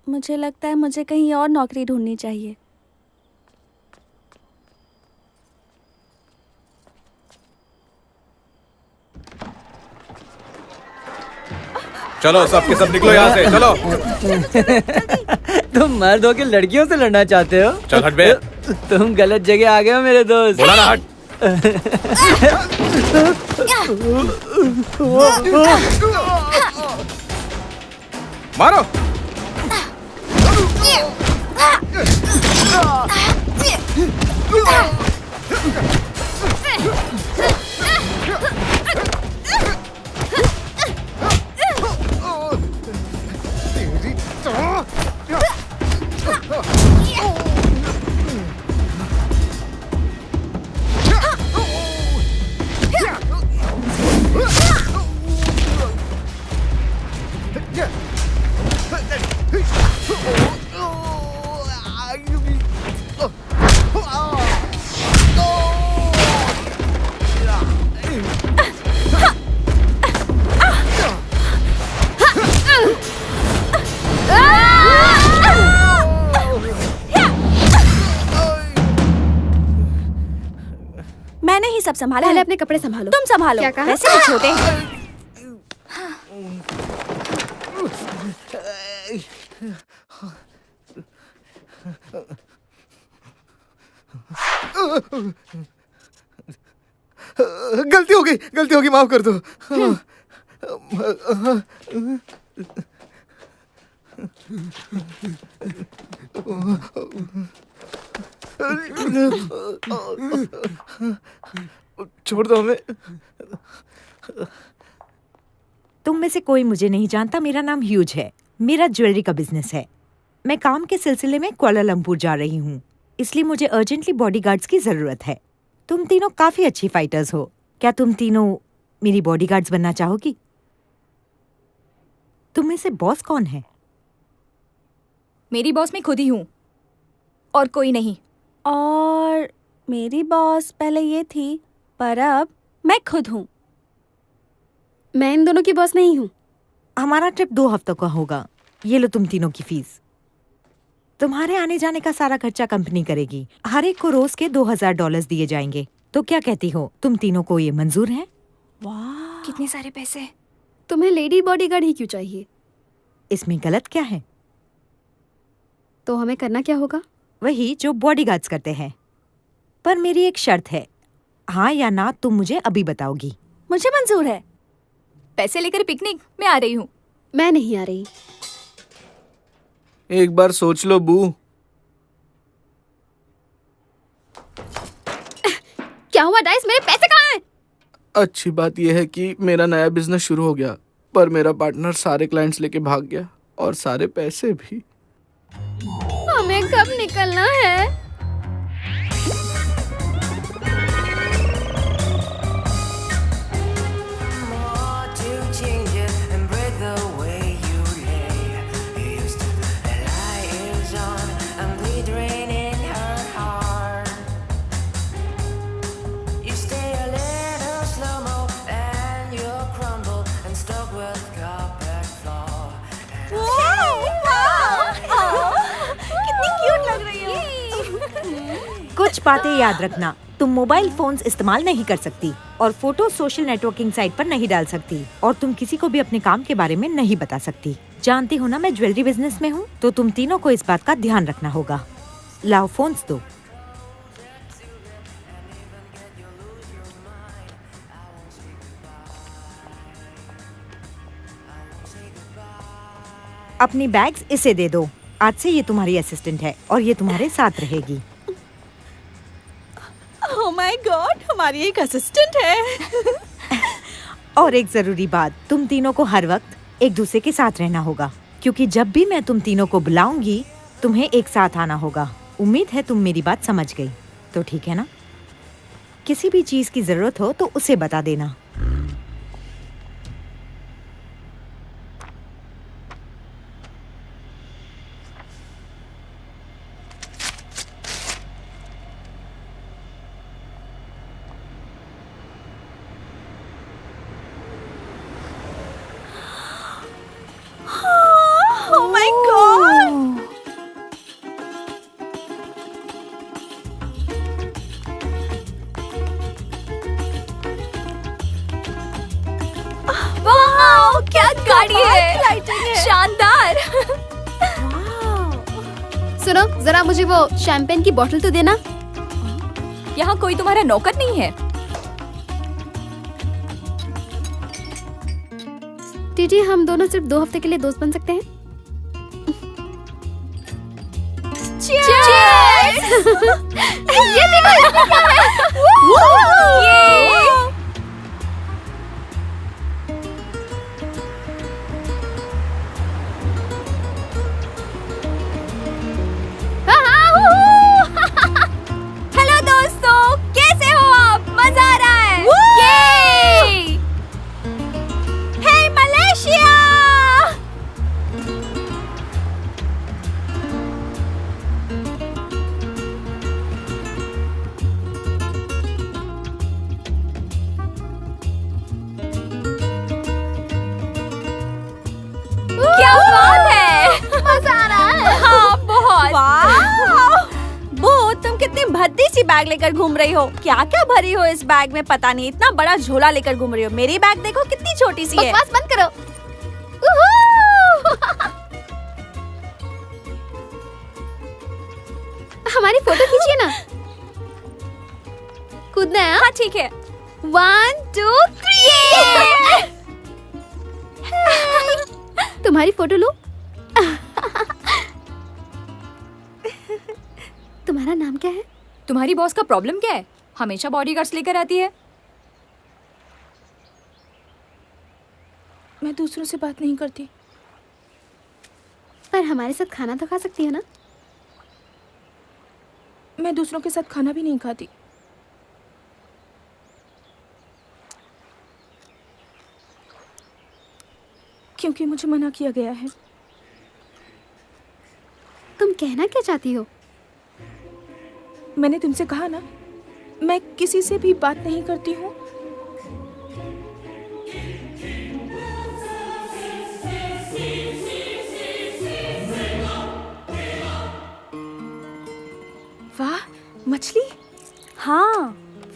मुझे लगता है मुझे कहीं और नौकरी ढूंढनी चाहिए। चलो सबके सब निकलो यहाँ से, चलो। तुम मर्द हो के लड़कियों से लड़ना चाहते हो? चल हट बे। तुम गलत जगह आ गए हो मेरे दोस्त। बोला ना हट। मारो। मैंने ही सब संभाला पहले है। अपने कपड़े संभालो। तुम संभालो। क्या कहा? वैसे भी छोटे हैं। गलती होगी, माफ कर दो। छोड़ दो हमें। तुम में से कोई मुझे नहीं जानता, मेरा नाम ह्यूज है। मेरा ज्वेलरी का बिजनेस है। मैं काम के सिलसिले में कुआलालंपुर जा रही हूँ, इसलिए मुझे अर्जेंटली बॉडीगार्ड्स की जरूरत है। तुम तीनों काफी अच्छी फाइटर्स हो। क्या तुम तीनों मेरी बॉडीगार्ड्स बनना चाहोगी? तुम में से बॉस कौन है? मेरी बॉस मैं खुद ही हूँ और कोई नहीं। और मेरी बॉस पहले ये थी, पर अब मैं खुद हूँ। मैं इन दोनों की बॉस नहीं हूँ। हमारा ट्रिप 2 हफ्तों का होगा। ये लो तुम तीनों की फीस। तुम्हारे आने जाने का सारा खर्चा कंपनी करेगी। हर एक को रोज के $2000 दिए जाएंगे। तो क्या कहती हो, तुम तीनों को ये मंजूर है? वाह, कितने सारे पैसे। तुम्हें लेडी बॉडीगार्ड ही क्यों चाहिए? इसमें गलत क्या है? तो हमें करना क्या होगा? वही जो बॉडीगार्ड्स करते हैं। पर मेरी एक शर्त है, हाँ या ना तुम मुझे अभी बताओगी। मुझे मंजूर है। पैसे लेकर पिकनिक मैं आ रही हूँ। मैं नहीं आ रही। एक बार सोच लो बू। क्या हुआ डाइस, मेरे पैसे कहाँ हैं? अच्छी बात यह है कि मेरा नया बिजनेस शुरू हो गया, पर मेरा पार्टनर सारे क्लाइंट्स लेके भाग गया और सारे पैसे भी। हमें कब निकलना है? कुछ बातें याद रखना, तुम मोबाइल फोन्स इस्तेमाल नहीं कर सकती और फोटो सोशल नेटवर्किंग साइट पर नहीं डाल सकती और तुम किसी को भी अपने काम के बारे में नहीं बता सकती। जानती हो ना मैं ज्वेलरी बिजनेस में हूँ, तो तुम तीनों को इस बात का ध्यान रखना होगा। लाओ फोन्स दो। अपनी बैग्स इसे दे दो। आज से ये तुम्हारी असिस्टेंट है और ये तुम्हारे साथ रहेगी। ओह माय गॉड, हमारी एक असिस्टेंट है। और एक जरूरी बात, तुम तीनों को हर वक्त एक दूसरे के साथ रहना होगा, क्योंकि जब भी मैं तुम तीनों को बुलाऊंगी तुम्हें एक साथ आना होगा। उम्मीद है तुम मेरी बात समझ गई, तो ठीक है ना? किसी भी चीज की जरूरत हो तो उसे बता देना। Oh my God! वाह, क्या गाड़ी है, शानदार। सुनो, जरा मुझे वो शैंपेन की बोतल तो देना। यहाँ कोई तुम्हारा नौकर नहीं है। टीटी, हम दोनों सिर्फ 2 हफ्ते के लिए दोस्त बन सकते हैं। Cheers! ये देखो इसमें क्या है? ये हेलो दोस्तों, कैसे हो आप? मजा आ रहा है। ये हे मलेशिया। क्या बात है, मजा आ रहा है। हाँ बहुत। वो तुम कितनी भद्दी सी बैग लेकर घूम रही हो। क्या क्या भरी हो इस बैग में पता नहीं। इतना बड़ा झोला लेकर घूम रही हो। मेरी बैग देखो कितनी छोटी सी है। बकवास बंद करो। हमारी फोटो खींचिए ना। कूदना है? हाँ ठीक है। 1 2 3। तुम्हारी फोटो लो। तुम्हारा नाम क्या है? तुम्हारी बॉस का प्रॉब्लम क्या है? हमेशा बॉडीगार्ड्स लेकर आती है। मैं दूसरों से बात नहीं करती। पर हमारे साथ खाना तो खा सकती है ना? मैं दूसरों के साथ खाना भी नहीं खाती। क्योंकि मुझे मना किया गया है। तुम कहना क्या चाहती हो? मैंने तुमसे कहा ना, मैं किसी से भी बात नहीं करती हूँ। वाह, मछली। हाँ।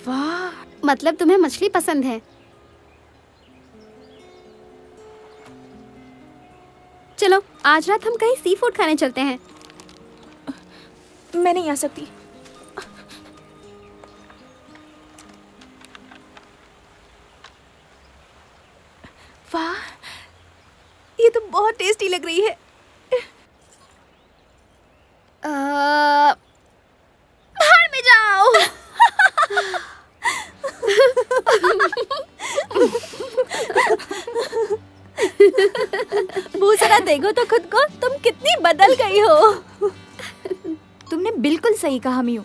वाह, मतलब तुम्हें मछली पसंद है? चलो आज रात हम कहीं सी फूड खाने चलते हैं। मैं नहीं आ सकती। वाह, ये तो बहुत टेस्टी लग रही है। बाहर में जाओ। वो जरा देखो तो खुद को, तुम कितनी बदल गई हो। तुमने बिल्कुल सही कहा मियू।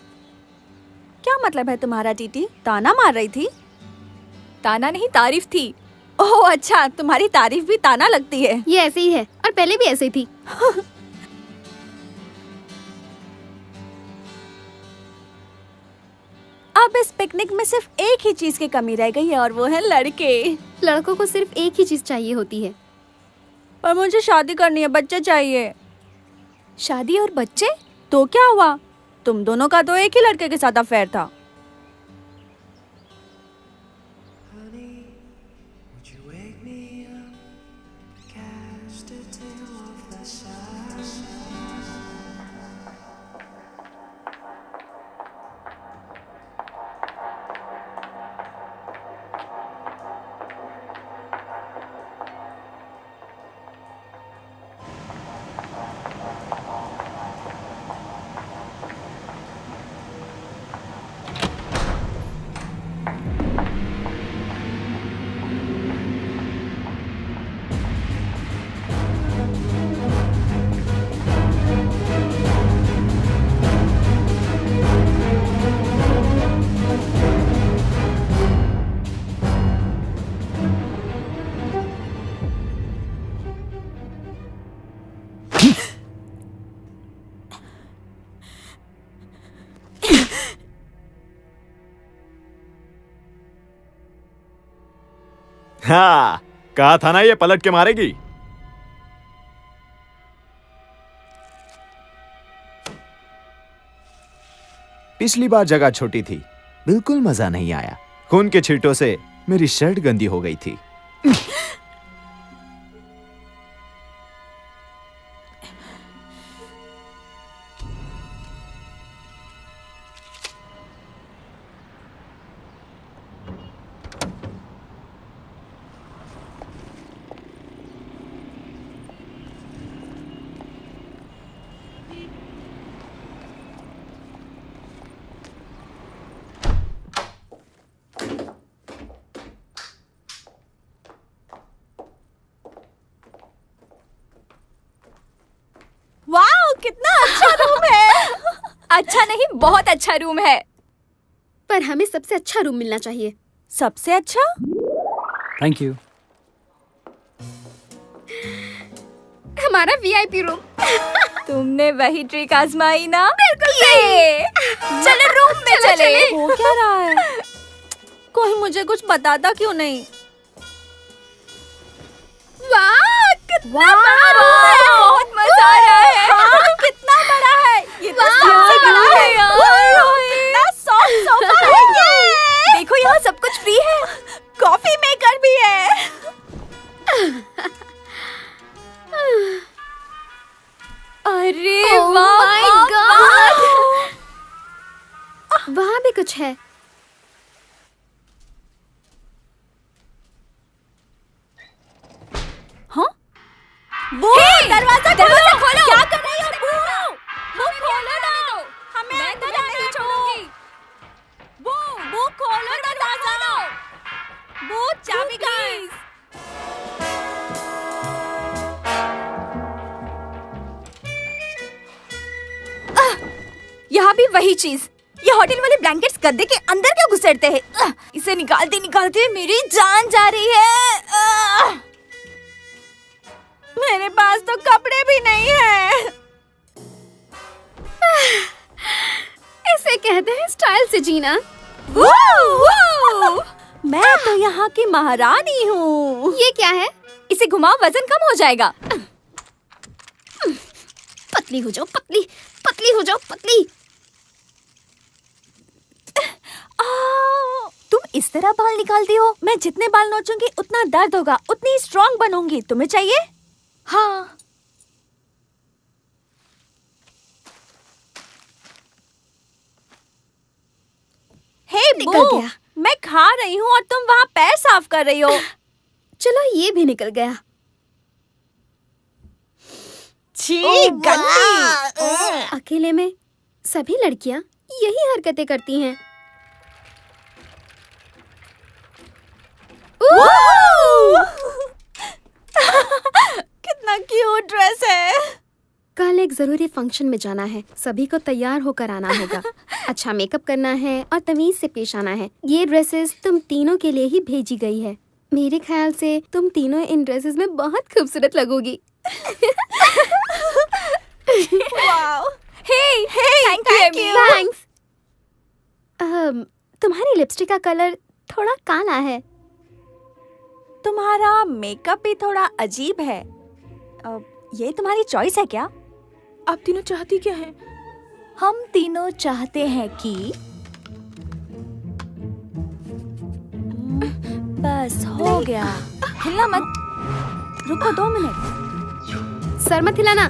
क्या मतलब है तुम्हारा टीटी? ताना मार रही थी? ताना नहीं, तारीफ थी। ओह अच्छा, तुम्हारी तारीफ भी ताना लगती है। ये ऐसे ही है और पहले भी ऐसे ही थी। अब इस पिकनिक में सिर्फ एक ही चीज की कमी रह गई है और वो है लड़के। लड़कों को सिर्फ एक ही चीज चाहिए होती है। पर मुझे शादी करनी है, बच्चे चाहिए। शादी और बच्चे? तो क्या हुआ? तुम दोनों का तो एक ही लड़के के साथ अफेयर था। हाँ, कहा था ना ये पलट के मारेगी। पिछली बार जगह छोटी थी, बिल्कुल मजा नहीं आया। खून के छींटों से मेरी शर्ट गंदी हो गई थी। वाह, कितना अच्छा रूम है। अच्छा नहीं, बहुत अच्छा रूम है। पर हमें सबसे अच्छा रूम मिलना चाहिए। सबसे अच्छा? Thank you. हमारा वीआईपी रूम। तुमने वही ट्रिक आजमाई ना? बिल्कुल चलो रूम में चले। हो क्या रहा है? कोई मुझे कुछ बताता क्यों नहीं? वाह, कितना वाह, बड़ा रूम है। बहुत मजा आ रहा है। हाँ, कितना बड़ा है। ये तो सबसे बड़ा है यार। कितना सॉफ्ट सोफा है ये। देखो यहाँ सब कुछ फ्री है। कॉफी मेकर भी है। अरे Oh वाह, my वाह, God! वाह। वहाँ भी कुछ है। हाँ? वो दरवाजा खोलो। क्या कर रही हो? वो खोलो ना। हमें अंदर वही चीज। ये होटल वाले ब्लैंकेट्स गद्दे के अंदर क्यों घुसेड़ते हैं? इसे निकालते निकालते मेरी जान जा रही है। मेरे पास तो कपड़े भी नहीं है। इसे कहते हैं स्टाइल से जीना। मैं तो यहाँ की महारानी हूँ। ये क्या है? इसे घुमाओ, वजन कम हो जाएगा। पतली हो जाओ, पतली पतली हो जाओ, पतली। तुम इस तरह बाल निकालती हो? मैं जितने बाल नोचूंगी उतना दर्द होगा, उतनी स्ट्रॉन्ग बनूंगी। तुम्हें चाहिए? हाँ। हे निकल बू, गया। मैं खा रही हूँ और तुम वहाँ पैर साफ कर रही हो। चलो ये भी निकल गया। छी, गंदी। अकेले में सभी लड़कियां यही हरकतें करती हैं। कितना क्यूट ड्रेस है। कल एक जरूरी फंक्शन में जाना है, सभी को तैयार होकर आना होगा। अच्छा मेकअप करना है और तमीज से पेश आना है। ये ड्रेसेस तुम तीनों के लिए ही भेजी गई है। मेरे ख्याल से तुम तीनों इन ड्रेसेस में बहुत खूबसूरत लगोगी। Wow, hey, thank you. Thanks. तुम्हारी लिपस्टिक का कलर थोड़ा काला है। तुम्हारा मेकअप भी थोड़ा अजीब है। ये तुम्हारी चॉइस है क्या? आप तीनों चाहती क्या है? हम तीनों चाहते हैं कि बस हो गया। हिलना मत। रुको 2 मिनट। सर मत हिलाना।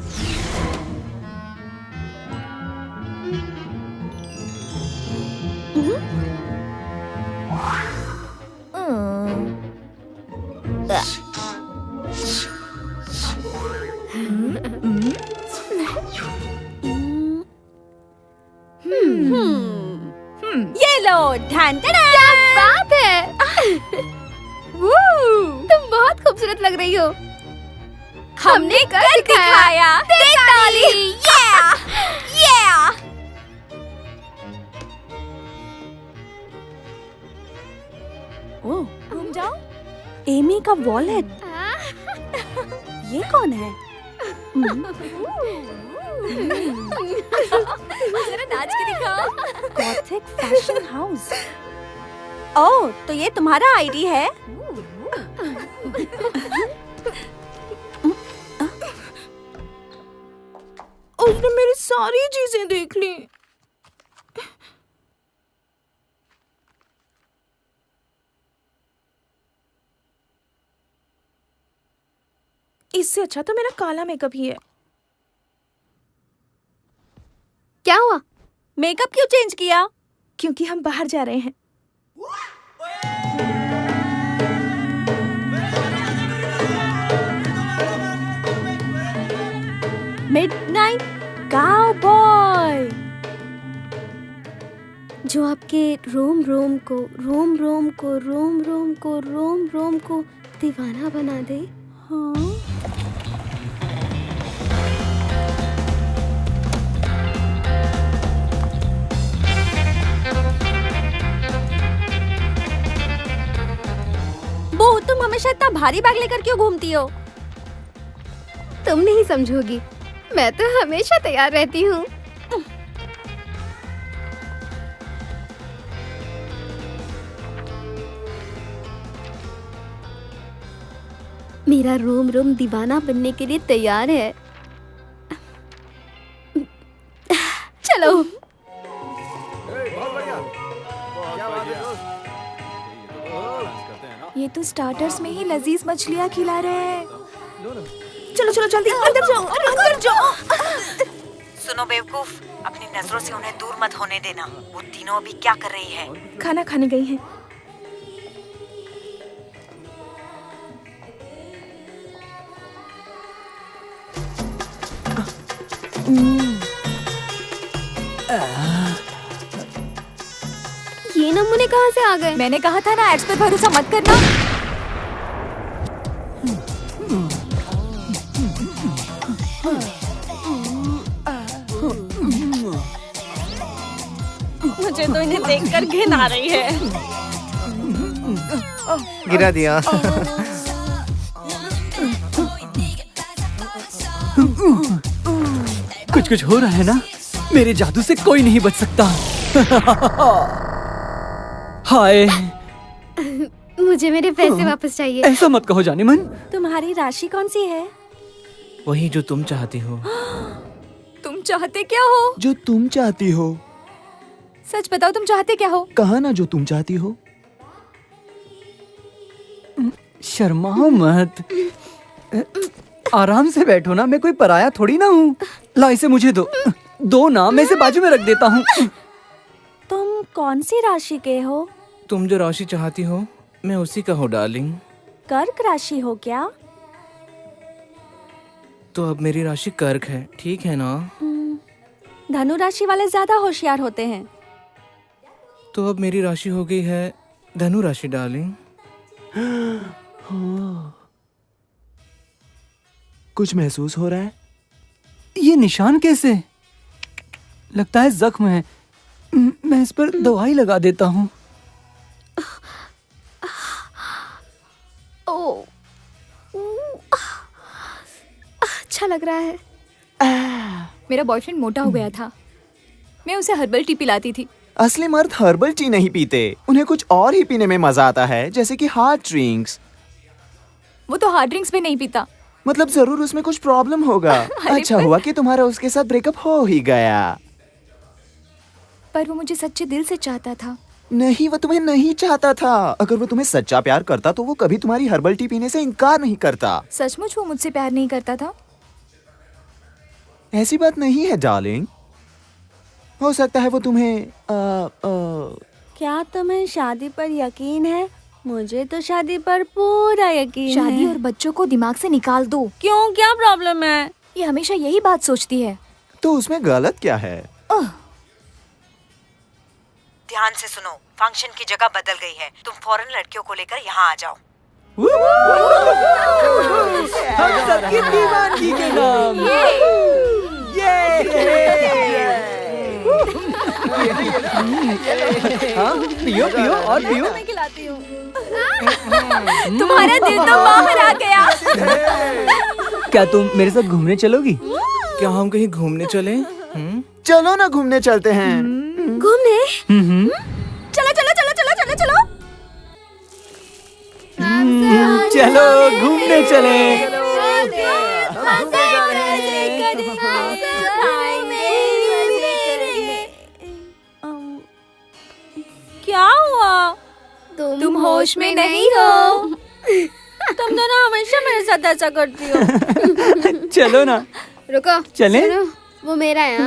ये लो, ढान क्या बात है। तुम बहुत खूबसूरत लग रही हो। हमने कर दिखाया। ताली। ओह, घूम जाओ। एमी का वॉलेट। ये कौन है? जरा नाच के दिखाओ। Gothic fashion house. ओह, तो ये तुम्हारा आईडी है? उसने मेरी सारी चीजें देख ली। इससे अच्छा तो मेरा काला मेकअप ही है। क्या हुआ? मेकअप क्यों चेंज किया? क्योंकि हम बाहर जा रहे हैं। Midnight cowboy. जो आपके रोम रोम को दीवाना बना दे। हाँ? बो, तुम हमेशा इतना भारी बैग लेकर क्यों घूमती हो? तुम नहीं समझोगी, मैं तो हमेशा तैयार रहती हूँ। मेरा रोम रोम दीवाना बनने के लिए तैयार है। चलो। ये तो स्टार्टर्स में ही लजीज मछलियाँ खिला रहे हैं। चलो चलो जल्दी अंदर जाओ, अंदर जाओ। सुनो बेवकूफ, अपनी नजरों से उन्हें दूर मत होने देना। वो तीनों अभी क्या कर रही है? खाना खाने गई हैं। ये नमूने कहाँ से आ गए? मैंने कहा था ना, एड्स पे भरोसा मत करना। मुझे तो इन्हें देखकर घिन आ रही है। गिरा दिया। कुछ कुछ हो रहा है ना, मेरे जादू से कोई नहीं बच सकता। हाय, मुझे मेरे पैसे वापस चाहिए। ऐसा मत कहो जाने मन। तुम्हारी राशि कौन सी है? वही जो तुम चाहती हो। तुम चाहते क्या हो? जो तुम चाहती हो। सच बताओ, तुम चाहते क्या हो? कहा ना जो तुम चाहती हो। शर्माओ मत, आराम से बैठो ना, मैं कोई पराया थोड़ी ना हूँ। ला इसे मुझे दो ना, मैं इसे बाजू में रख देता हूँ। तुम कौन सी राशि के हो? तुम जो राशि चाहती हो मैं उसी का हूँ डार्लिंग। कर्क राशि हो क्या? तो अब मेरी राशि कर्क है, ठीक है ना? धनु राशि वाले ज्यादा होशियार होते हैं। तो अब मेरी राशि हो गई है धनु राशि डार्लिंग। कुछ महसूस हो रहा है? ये निशान कैसे? लगता है जख्म है। मैं इस पर दवाई लगा देता हूँ। अच्छा लग रहा है। मेरा बॉयफ्रेंड मोटा हो गया था, मैं उसे हर्बल टी पिलाती थी। असली मर्द हर्बल टी नहीं पीते, उन्हें कुछ और ही पीने में मजा आता है, जैसे कि हार्ड ड्रिंक्स। वो तो हार्ड ड्रिंक्स भी नहीं पीता। मतलब जरूर उसमें कुछ प्रॉब्लम होगा। अच्छा हुआ कि तुम्हारा उसके साथ ब्रेकअप हो ही गया। पर वो मुझे सच्चे दिल से चाहता था। नहीं, वो तुम्हें नहीं चाहता था। अगर वो तुम्हें सच्चा प्यार करता तो वो कभी तुम्हारी हर्बल टी पीने से इनकार नहीं करता। सचमुच वो मुझसे प्यार नहीं करता था? ऐसी बात नहीं है डार्लिंग, हो सकता है वो तुम्हें क्या तुम्हें शादी पर यकीन है? मुझे तो शादी पर पूरा यकीन है। शादी और बच्चों को दिमाग से निकाल दो। क्यों, क्या प्रॉब्लम है? ये हमेशा यही बात सोचती है। तो उसमें गलत क्या है? ध्यान से सुनो, फंक्शन की जगह बदल गई है, तुम फौरन लड़कियों को लेकर यहाँ आ जाओ। हम सबकी दीवानगी के नाम। हाँ, पियो पियो और पियो। मैं खिलाती हूँ। तुम्हारा दिल तो बाहर आ गया। क्या तुम मेरे साथ घूमने चलोगी? क्या हम कहीं घूमने चले? चलो ना, घूमने चलते हैं। घूमने? चलो चलो चलो चलो चलो चलो। चलो घूमने चले। क्या हुआ? तुम होश में नहीं हो। तुम दोनों हमेशा मेरे साथ ऐसा करती हो। चलो ना। रुको, चले? सुनो, वो मेरा है।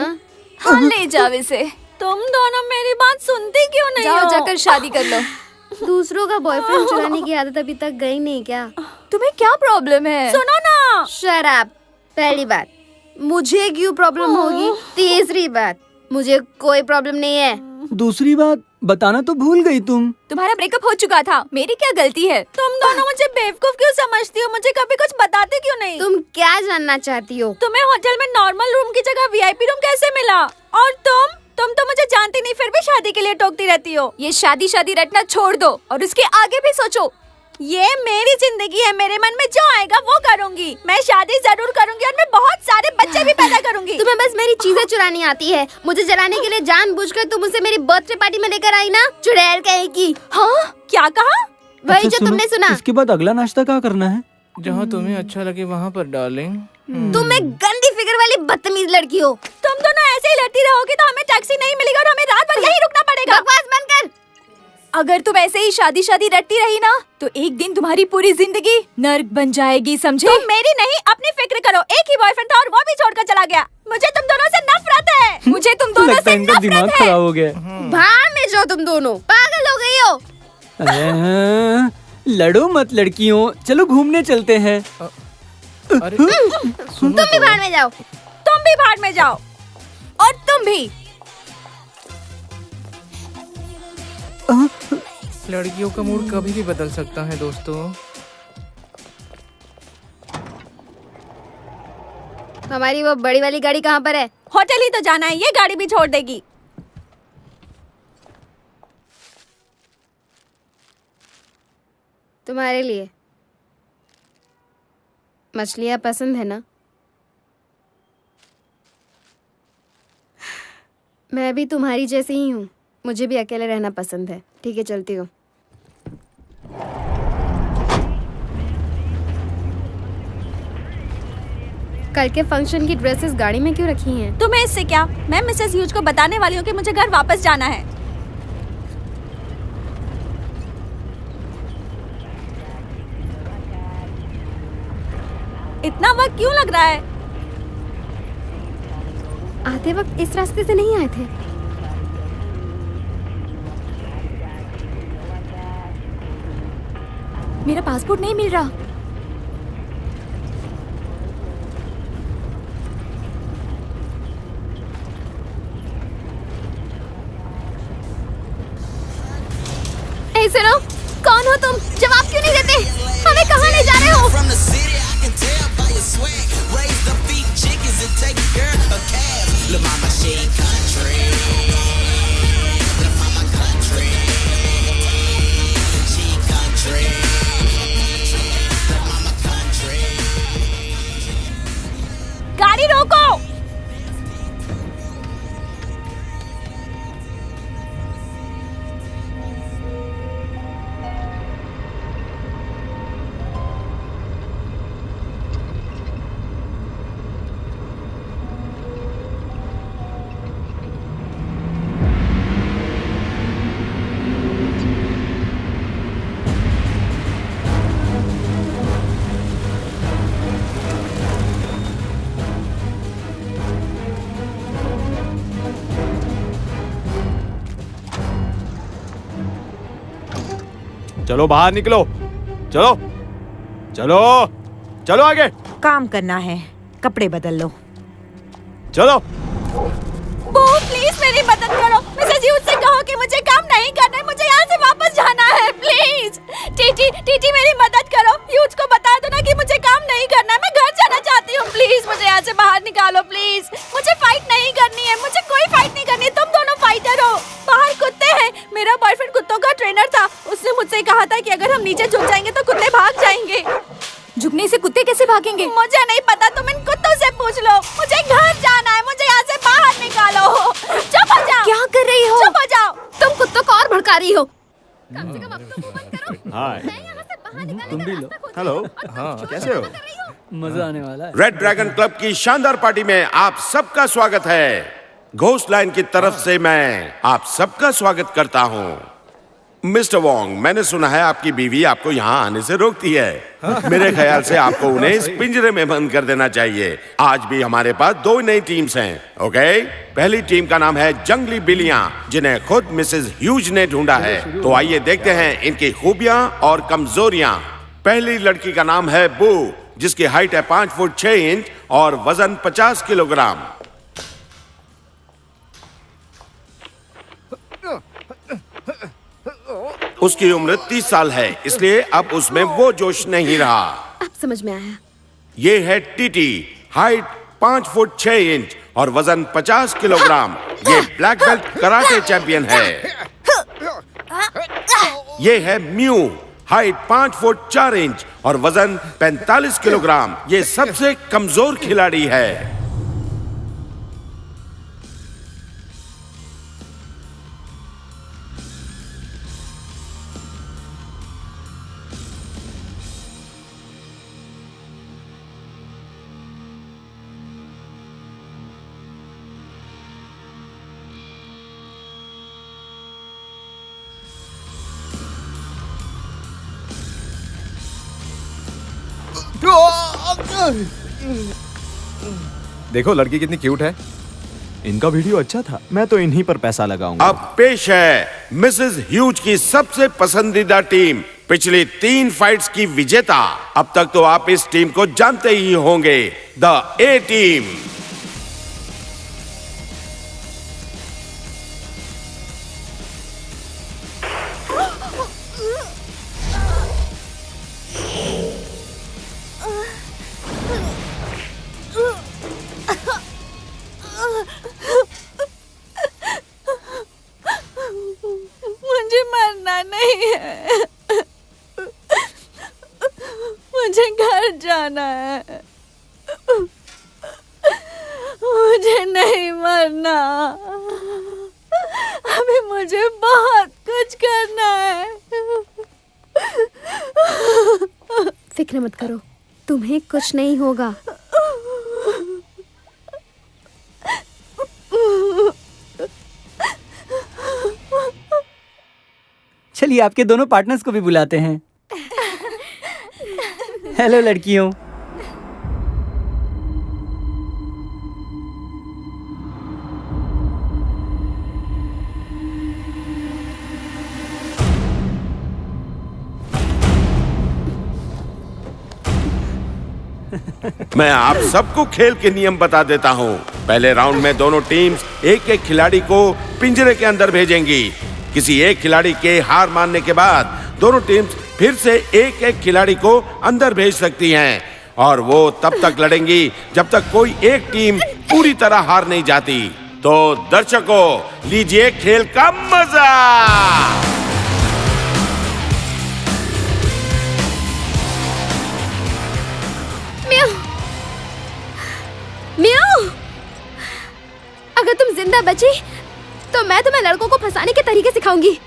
हाँ, ले जाओ इसे। तुम दोनों मेरी बात सुनती क्यों नहीं जाओ, हो? जाकर शादी कर लो। दूसरों का बॉयफ्रेंड चुराने की आदत अभी तक गई नहीं क्या? तुम्हें क्या प्रॉब्लम है? सुनो ना। Shut up. पहली बात, मुझे क्यों प्रॉब्लम होगी? तीसरी बात, मुझे कोई प्रॉब्लम नहीं है। दूसरी बात बताना तो भूल गई तुम। तुम्हारा ब्रेकअप हो चुका था, मेरी क्या गलती है? तुम दोनों मुझे बेवकूफ क्यों समझती हो? मुझे कभी कुछ बताते क्यों नहीं? तुम क्या जानना चाहती हो? तुम्हें होटल में नॉर्मल रूम की जगह वीआईपी रूम कैसे मिला? और तुम तो मुझे जानती नहीं, फिर भी शादी के लिए टोकती रहती हो। ये शादी शादी रटना छोड़ दो और उसके आगे भी सोचो। ये मेरी जिंदगी है, मेरे मन में जो आएगा वो करूंगी। मैं शादी जरूर करूंगी और मैं बहुत सारे बच्चे भी पैदा करूंगी। तुम्हें बस मेरी चीजें चुरानी आती है। मुझे जलाने के लिए जानबूझकर तुम मुझे मेरी बर्थडे पार्टी में लेकर आई ना, चुड़ैल कहेगी। हाँ, क्या कहा? वही जो तुमने सुना। इसके बाद अगला नाश्ता क्या करना है? जहाँ तुम्हें अच्छा लगे वहाँ पर डार्लिंग। तुम एक गंदी फिगर वाली बदतमीज लड़की हो। तुम दोनों ऐसे ही लड़ती रहोगी तो हमें टैक्सी नहीं मिलेगी और हमें रात भर यहीं रुकना पड़ेगा। बकवास बंद कर। अगर तुम ऐसे ही शादी शादी रटती रही ना, तो एक दिन तुम्हारी पूरी जिंदगी नर्क बन जाएगी, समझे? तुम मेरी नहीं, अपनी फिक्र करो। एक ही बॉयफ्रेंड था और वो भी छोड़कर चला गया। मुझे तुम दोनों से नफरत है। मुझे तुम दोनों लगता से है इनका दिमाग नफरत है। खराब हो गया। बाहर में जाओ, तुम दोनों पागल हो गई हो। लड़ो मत लड़कियों, चलो घूमने चलते हैं। अरे तुम भी बाहर में जाओ। तुम भी बाहर में जाओ और तुम भी। लड़कियों का मूड कभी भी बदल सकता है दोस्तों। हमारी वो बड़ी वाली गाड़ी कहाँ पर है? होटल ही तो जाना है, ये गाड़ी भी छोड़ देगी। तुम्हारे लिए। मछलियाँ पसंद है ना? मैं भी तुम्हारी जैसी ही हूँ, मुझे भी अकेले रहना पसंद है। ठीक है, चलती हूँ। कल के फंक्शन की ड्रेसेस गाड़ी में क्यों रखी हैं? तुम्हें इससे क्या? मैं मिसेस ह्यूज को बताने वाली हूँ कि मुझे घर वापस जाना है। इतना वक्त क्यों लग रहा है? आते वक्त इस रास्ते से नहीं आए थे। मेरा पासपोर्ट नहीं मिल रहा। ए सुनो, कौन हो तुम? जवाब क्यों नहीं देते? हमें कहाँ ले जा रहे हो? गाड़ी रोको। चलो बाहर निकलो, चलो चलो चलो आगे। काम करना है, कपड़े बदल लो। चलो। बू प्लीज मेरी मदद करो। मिसेस ह्यूज से कहो कि मुझे काम नहीं करना है, मुझे यहाँ से वापस जाना है प्लीज। टीटी मेरी मदद करो। ह्यूज को बता दो ना कि मुझे काम नहीं करना है, मैं घर जाना चाहती हूँ। प्लीज मुझे यहाँ से बाहर निकालो प्लीज। मुझे फाइट नहीं करनी है, मुझे कोई फाइट नहीं करनी है। तुम दोनों फाइटर हो। बाहर कुत्ते हैं। मेरा बॉयफ्रेंड कुत्तों का ट्रेनर था। उसने मुझसे कहा था कि अगर हम नीचे झुक जाएंगे तो कुत्ते भाग जाएंगे। झुकने से कुत्ते कैसे भागेंगे? मुझे नहीं पता, तुम इन कुत्तों से पूछ लो। मुझे घर जाना है, मुझे यहाँ से बाहर निकालो। चुप हो जाओ। क्या कर रही हो? चुप हो जाओ। तुम कुत्तों को और भड़का रही हो। कम से कम अब तो मुंह बंद करो। हाय। मैं यहाँ से बाहर निकालने तुम का भी लो। रास्ता खोज हेलो। रही हूँ। हाँ, कैसे हो? मजा आने वाला है। रेड ड्रैगन क्लब की शानदार पार्टी में आप सबका स्वागत है। घोस्ट लाइन की तरफ से मैं आप सबका स्वागत करता हूँ। मिस्टर वोंग, मैंने सुना है आपकी बीवी आपको यहाँ आने से रोकती है। मेरे ख्याल से आपको उन्हें इस पिंजरे में बंद कर देना चाहिए। आज भी हमारे पास 2 नई टीम्स हैं, ओके? पहली टीम का नाम है जंगली बिल्लियां, जिन्हें खुद मिसेस ह्यूज ने ढूंढा है। तो आइए देखते हैं इनकी खूबियां और कमजोरियां। पहली लड़की का नाम है बू, जिसकी हाइट है 5 फुट 6 इंच और वजन 50 किलोग्राम। उसकी उम्र 30 साल है, इसलिए अब उसमें वो जोश नहीं रहा। अब समझ में आया। ये है टीटी, हाइट 5 फुट 6 इंच और वजन 50 किलोग्राम। ये ब्लैक बेल्ट कराटे चैंपियन है। ये है म्यू, हाइट 5 फुट 4 इंच और वजन 45 किलोग्राम। ये सबसे कमजोर खिलाड़ी है। देखो लड़की कितनी क्यूट है। इनका वीडियो अच्छा था, मैं तो इन्हीं पर पैसा लगाऊंगा। अब पेश है मिसेस ह्यूज की सबसे पसंदीदा टीम, पिछली 3 फाइट्स की विजेता। अब तक तो आप इस टीम को जानते ही होंगे, द ए टीम। मुझे मरना नहीं है। मुझे घर जाना है, मुझे नहीं मरना। अभी मुझे बहुत कुछ करना है। फिक्र मत करो, तुम्हें कुछ नहीं होगा। चलिए आपके दोनों पार्टनर्स को भी बुलाते हैं। हेलो लड़कियों। मैं आप सबको खेल के नियम बता देता हूँ। पहले राउंड में दोनों टीम्स एक एक खिलाड़ी को पिंजरे के अंदर भेजेंगी। किसी एक खिलाड़ी के हार मानने के बाद दोनों टीम्स फिर से एक एक खिलाड़ी को अंदर भेज सकती हैं और वो तब तक लड़ेंगी जब तक कोई एक टीम पूरी तरह हार नहीं जाती। तो दर्शकों, लीजिए खेल का मजा। म्याऊ, अगर तुम जिंदा बची तो मैं तुम्हें लड़कों को फंसाने के तरीके सिखाऊंगी।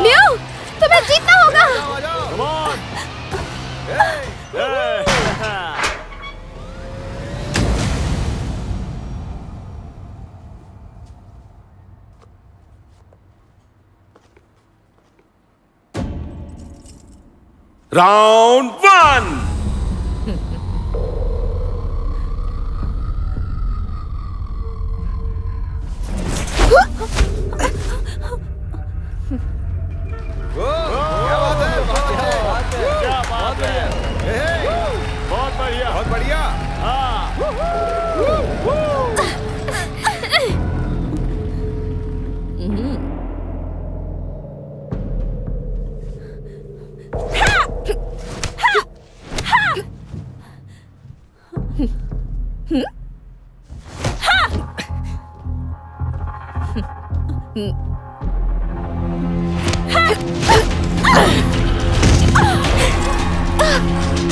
म्याऊ, तुम्हें जीतना होगा। राउंड 1। बहुत बढ़िया, बहुत बढ़िया।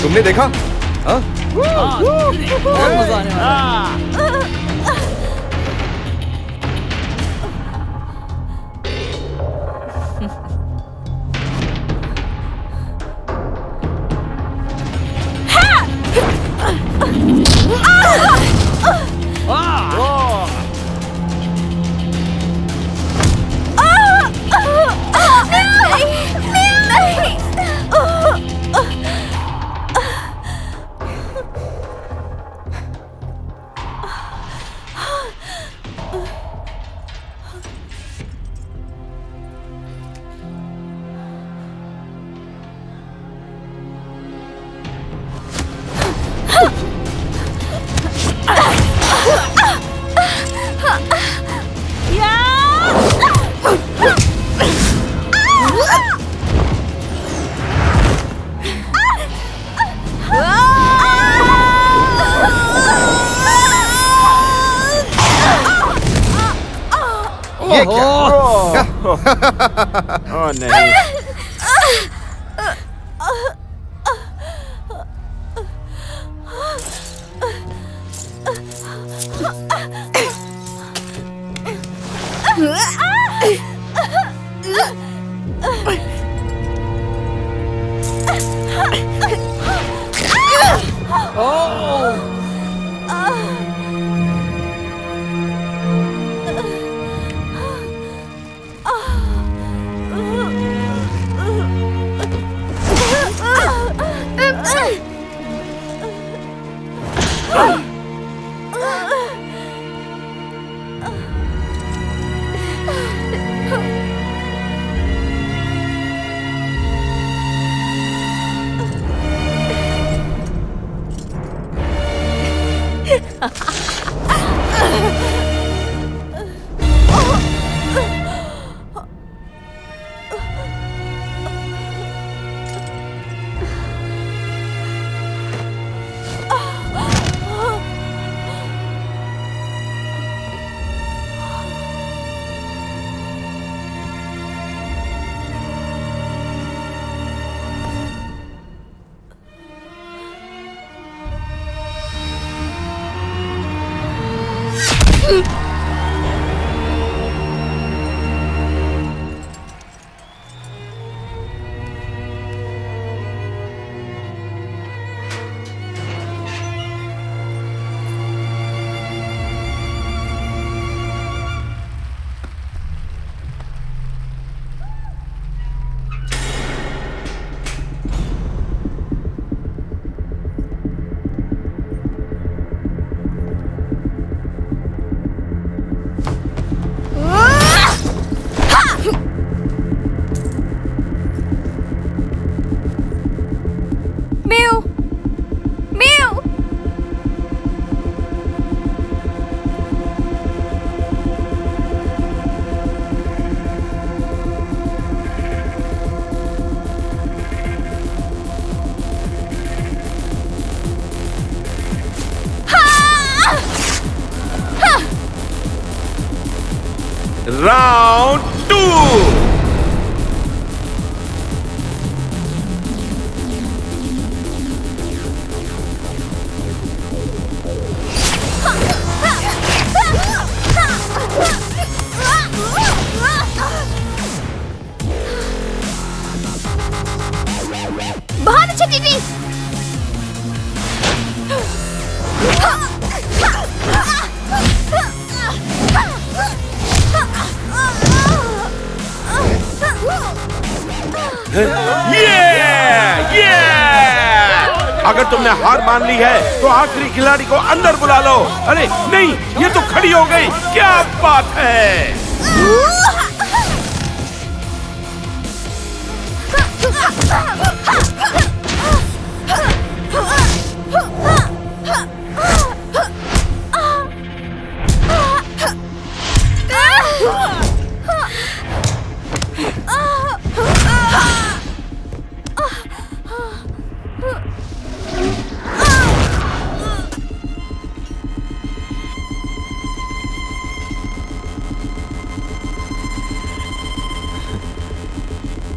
तुमने देखा? हाँ? बहुत मजा आने वाला है। ये क्या? ओह नहीं। राउंड 2। बहुत अच्छा टीटी। ये अगर तुमने हार मान ली है तो आखिरी खिलाड़ी को अंदर बुला लो। अरे नहीं, ये तो खड़ी हो गई, क्या बात है।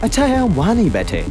अच्छा है हम वहां नहीं बैठे।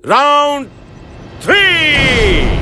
Round 3।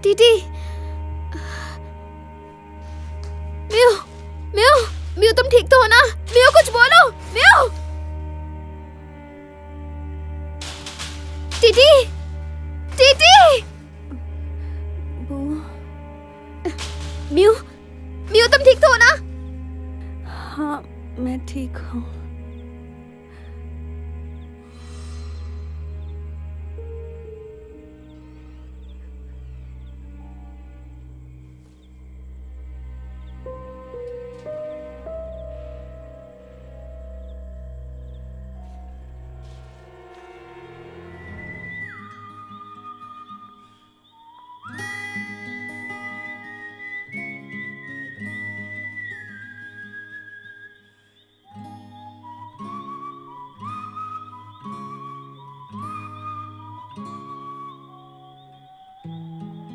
TT. Mu mu mu, तुम ठीक तो हो ना? म्यू कुछ बोलो। Mu. TT TT. Mu mu, तुम ठीक तो हो ना? हाँ, मैं ठीक हूँ।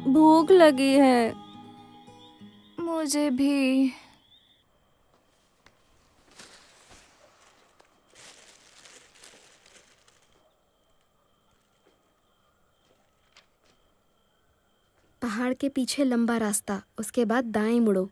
भूख लगी है। मुझे भी। पहाड़ के पीछे लंबा रास्ता, उसके बाद दाएं मुड़ो।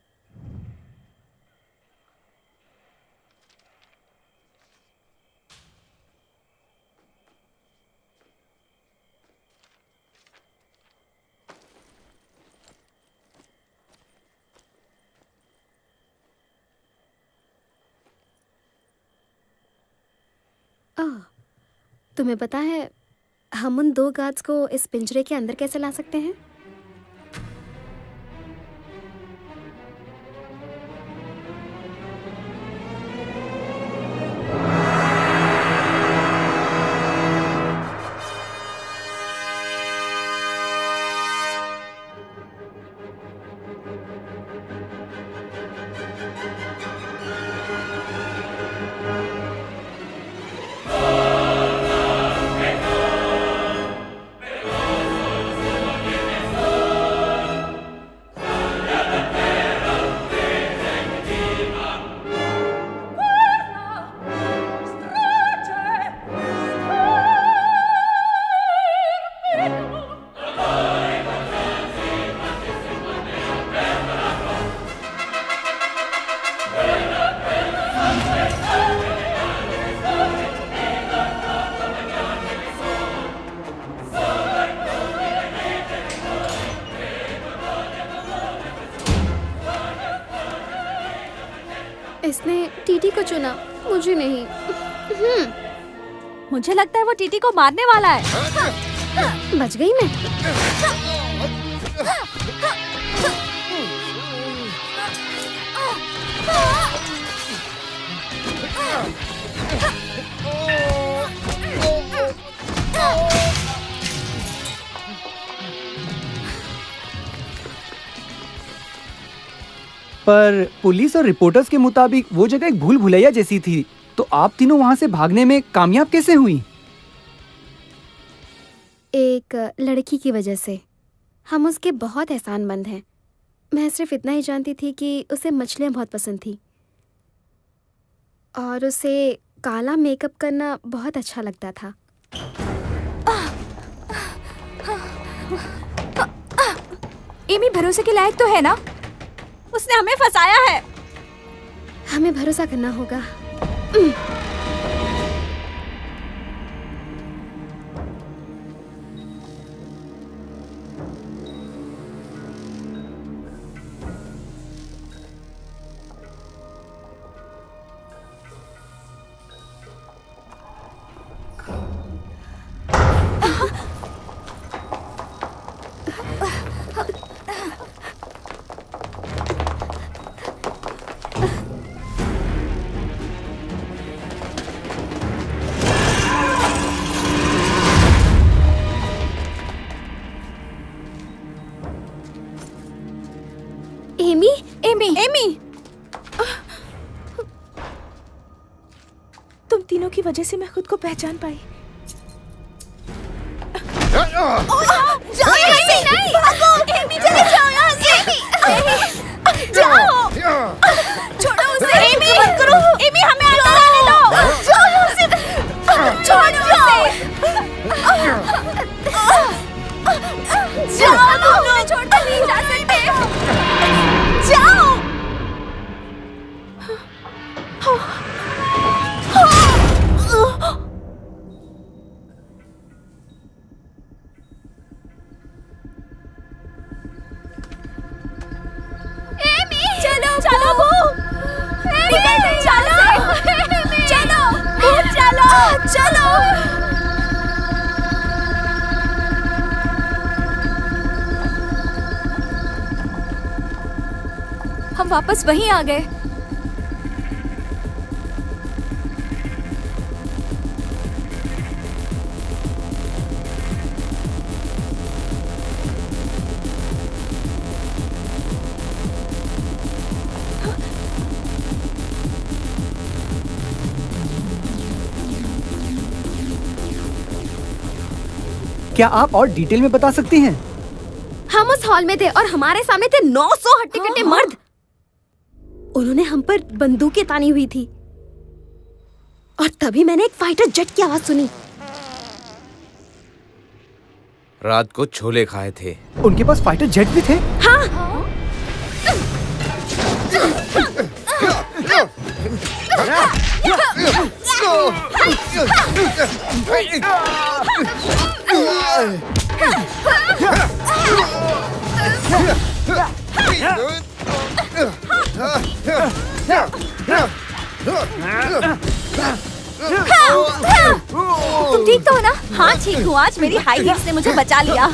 तुम्हें पता है हम उन 2 गार्ड्स को इस पिंजरे के अंदर कैसे ला सकते हैं? इसने टीटी को चुना, मुझे नहीं। मुझे लगता है वो टीटी को मारने वाला है। बच गई मैं। पर पुलिस और रिपोर्टर्स के मुताबिक वो जगह एक भूल भुलैया जैसी थी, तो आप तीनों वहां से भागने में कामयाब कैसे हुई? एक लड़की की वजह से। हम उसके बहुत एहसानमंद हैं। मैं सिर्फ इतना ही जानती थी कि उसे मछलियाँ बहुत पसंद थी और उसे काला मेकअप करना बहुत अच्छा लगता था। एमी भरोसे के लायक तो है ना? उसने हमें फंसाया है। हमें भरोसा करना होगा। एमी, तुम तीनों की वजह से मैं खुद को पहचान पाई। एमी, चले जाओ यहाँ से। जाओ, छोड़ो उसे। एमी, मत करो। एमी, हमें अंदर आने दो। छोड़ो उसे। छोड़ो उसे। जाओ, छोड़ चलो। हम वापस वहीं आ गए। क्या आप और डिटेल में बता सकती हैं? हम उस हॉल में थे और हमारे सामने थे 900 हट्टे-कट्टे मर्द। उन्होंने हम पर बंदूकें तानी हुई थी और तभी मैंने एक फाइटर जेट की आवाज सुनी। रात को छोले खाए थे। उनके पास फाइटर जेट भी थे? हाँ। तुम ठीक तो हो ना? हाँ ठीक हूँ। आज मेरी हाई हील्स ने मुझे बचा लिया।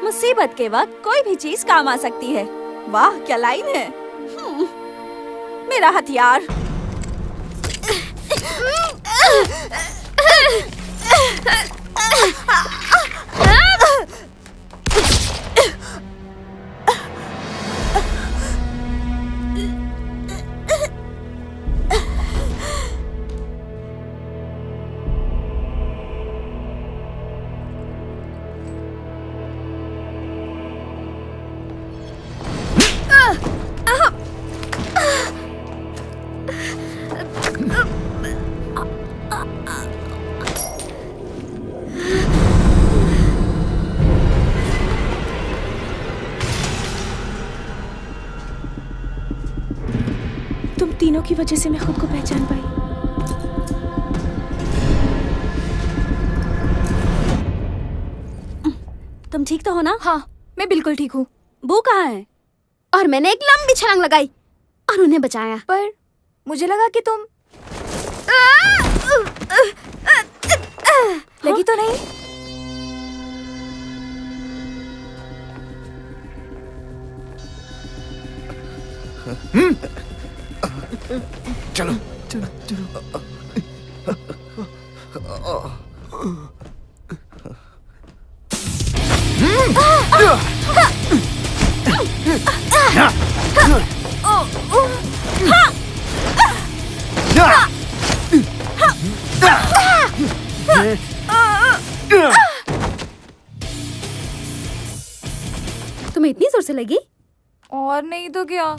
मुसीबत के वक्त कोई भी चीज काम आ सकती है। वाह क्या लाइन है। मेरा हथियार। तुम तीनों की वजह से मैं खुद को पहचान पाई। तुम ठीक तो हो ना? हाँ मैं बिल्कुल ठीक हूँ। बू कहाँ है? और मैंने एक लंबी छलांग लगाई और उन्हें बचाया। पर मुझे लगा कि तुम लगी तो नहीं? चलो चलो चलो। तुम्हें इतनी जोर से लगी? और नहीं तो क्या।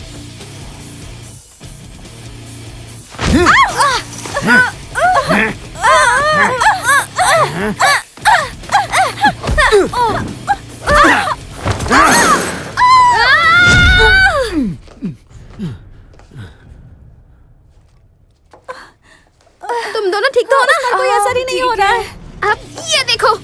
तुम दोनों ठीक तो हो ना? कोई असर ही नहीं हो रहा है। अब ये देखो।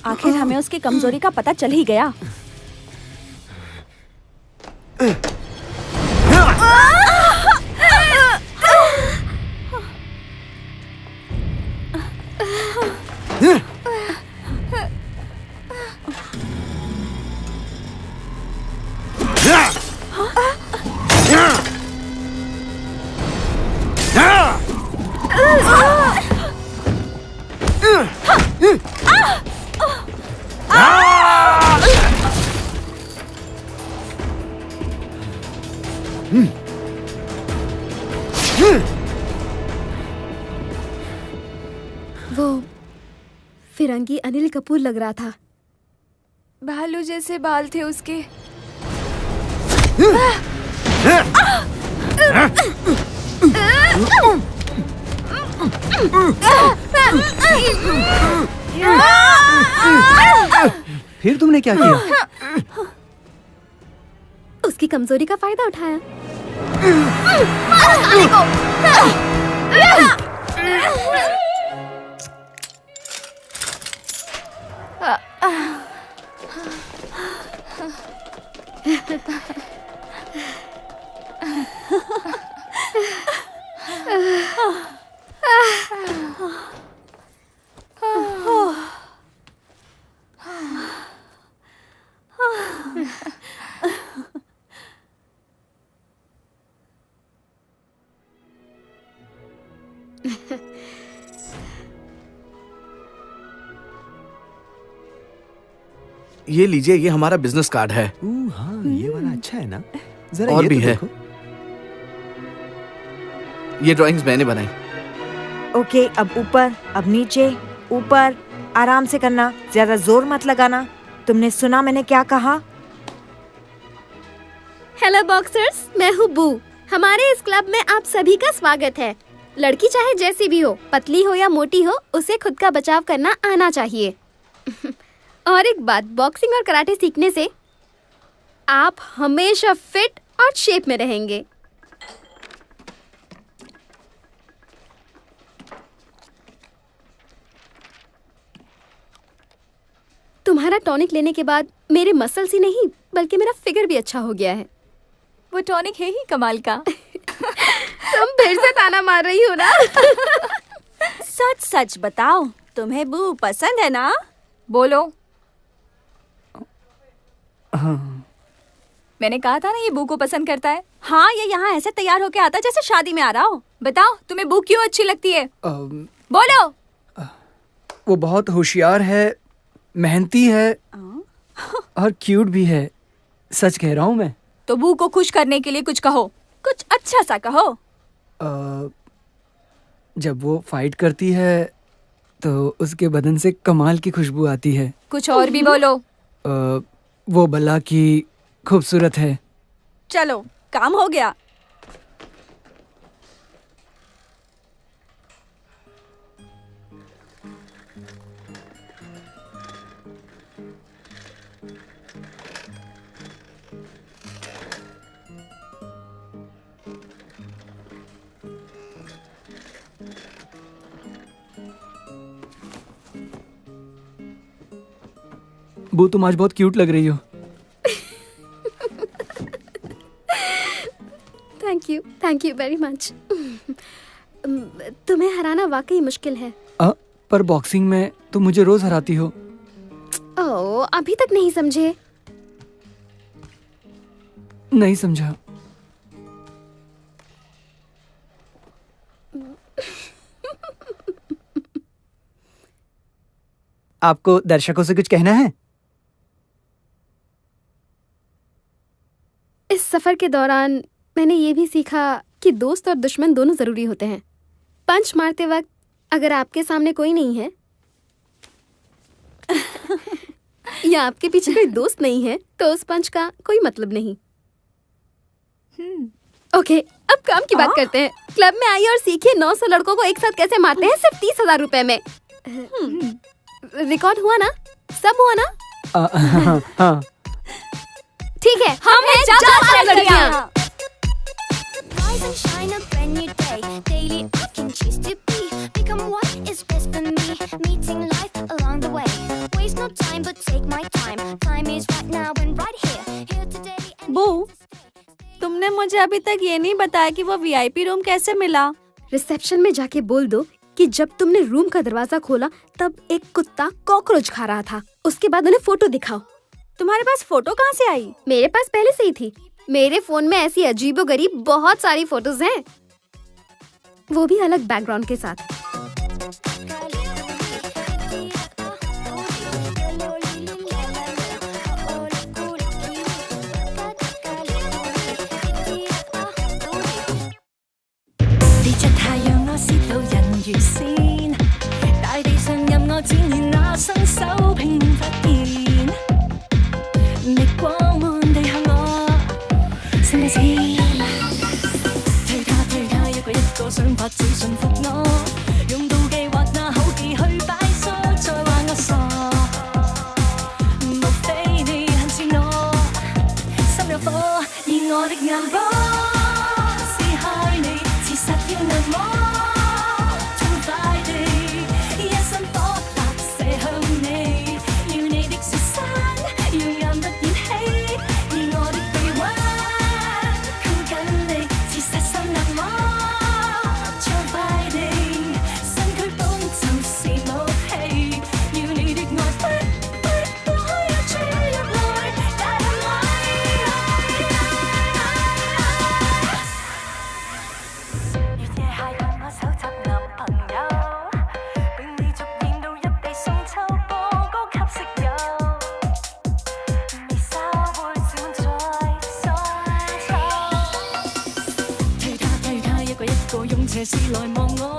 आखिर हमें उसकी कमजोरी का पता चल ही गया। वो फिरंगी अनिल कपूर लग रहा था। भालू जैसे बाल थे उसके। फिर तुमने क्या किया? उसकी कमजोरी का फायदा उठाया। ये लीजिए, ये हमारा बिजनेस कार्ड है। हाँ, ये वाला अच्छा है ना? जरा और ये भी तो है। देखो। ये ड्राइंग्स मैंने बनाई। ओके, अब ऊपर, अब नीचे, ऊपर, आराम से करना, ज्यादा जोर मत लगाना। तुमने सुना मैंने क्या कहा? हेलो बॉक्सर्स, मैं हूँ बू। हमारे इस क्लब में आप सभी का स्वागत है। लड़की चाहे जैसी भी हो, पतली हो या मोटी हो, उसे खुद का बचाव करना आना चाहिए। और एक बात, बॉक्सिंग और कराटे सीखने से आप हमेशा फिट और शेप में रहेंगे। तुम्हारा टॉनिक लेने के बाद मेरे मसल्स ही नहीं बल्कि मेरा फिगर भी अच्छा हो गया है। वो टॉनिक है ही कमाल का। तुम फिर से ताना मार रही हो ना? सच सच बताओ, तुम्हें बू पसंद है ना? बोलो। हाँ। मैंने कहा था ना ये बू को पसंद करता है। हाँ, ये यहाँ ऐसे तैयार होके आता है जैसे शादी में आ रहा हो। बताओ तुम्हें बू क्यों अच्छी लगती है? बोलो। वो बहुत होशियार है, मेहनती है और क्यूट भी है। सच कह रहा हूँ मैं। तो बू को खुश करने के लिए कुछ कहो, कुछ अच्छा सा कहो। जब वो फाइट करती है तो उसके बदन से कमाल की खुशबू आती है। कुछ और भी बोलो। वो बला की खूबसूरत है। चलो, काम हो गया। बू, तुम आज बहुत क्यूट लग रही हो। Thank you very much. तुम्हें हराना वाकई मुश्किल है। पर बॉक्सिंग में तुम मुझे रोज हराती हो। ओह, अभी तक नहीं समझे? नहीं समझा। आपको दर्शकों से कुछ कहना है? इस सफर के दौरान मैंने ये भी सीखा कि दोस्त और दुश्मन दोनों जरूरी होते हैं। पंच मारते वक्त अगर आपके सामने कोई नहीं है या आपके पीछे कोई दोस्त नहीं है तो उस पंच का कोई मतलब नहीं। ओके, अब काम की बात करते हैं। क्लब में आइए और सीखिए 900 लड़कों को एक साथ कैसे मारते हैं सिर्फ 30,000 रुपए में। रिकॉर्ड हुआ ना? सब हुआ ना? हाँ। ठीक है, हम हैं ज्यादा लड़कियां। Rise and shine a brand new day. Daily I can choose to be. Become what is best for me. Meeting life along the way. Waste no time but take my time. Time is right now and right here. Here today and बू, तुमने मुझे अभी तक ये नहीं बताया कि वो वीआईपी रूम कैसे मिला। रिसेप्शन में जाके बोल दो कि जब तुमने रूम का दरवाजा खोला तब एक कुत्ता कॉकरोच खा रहा था। उसके बाद उन्हें फोटो दिखाओ। तुम्हारे पास फोटो कहाँ से आई? मेरे पास पहले से ही थी। मेरे फोन में ऐसी अजीबोगरीब बहुत सारी फोटोज हैं, वो भी अलग बैकग्राउंड के साथ।斜視來望我，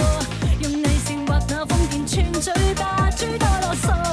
用泥線畫那封建串嘴巴，諸多囉嗦。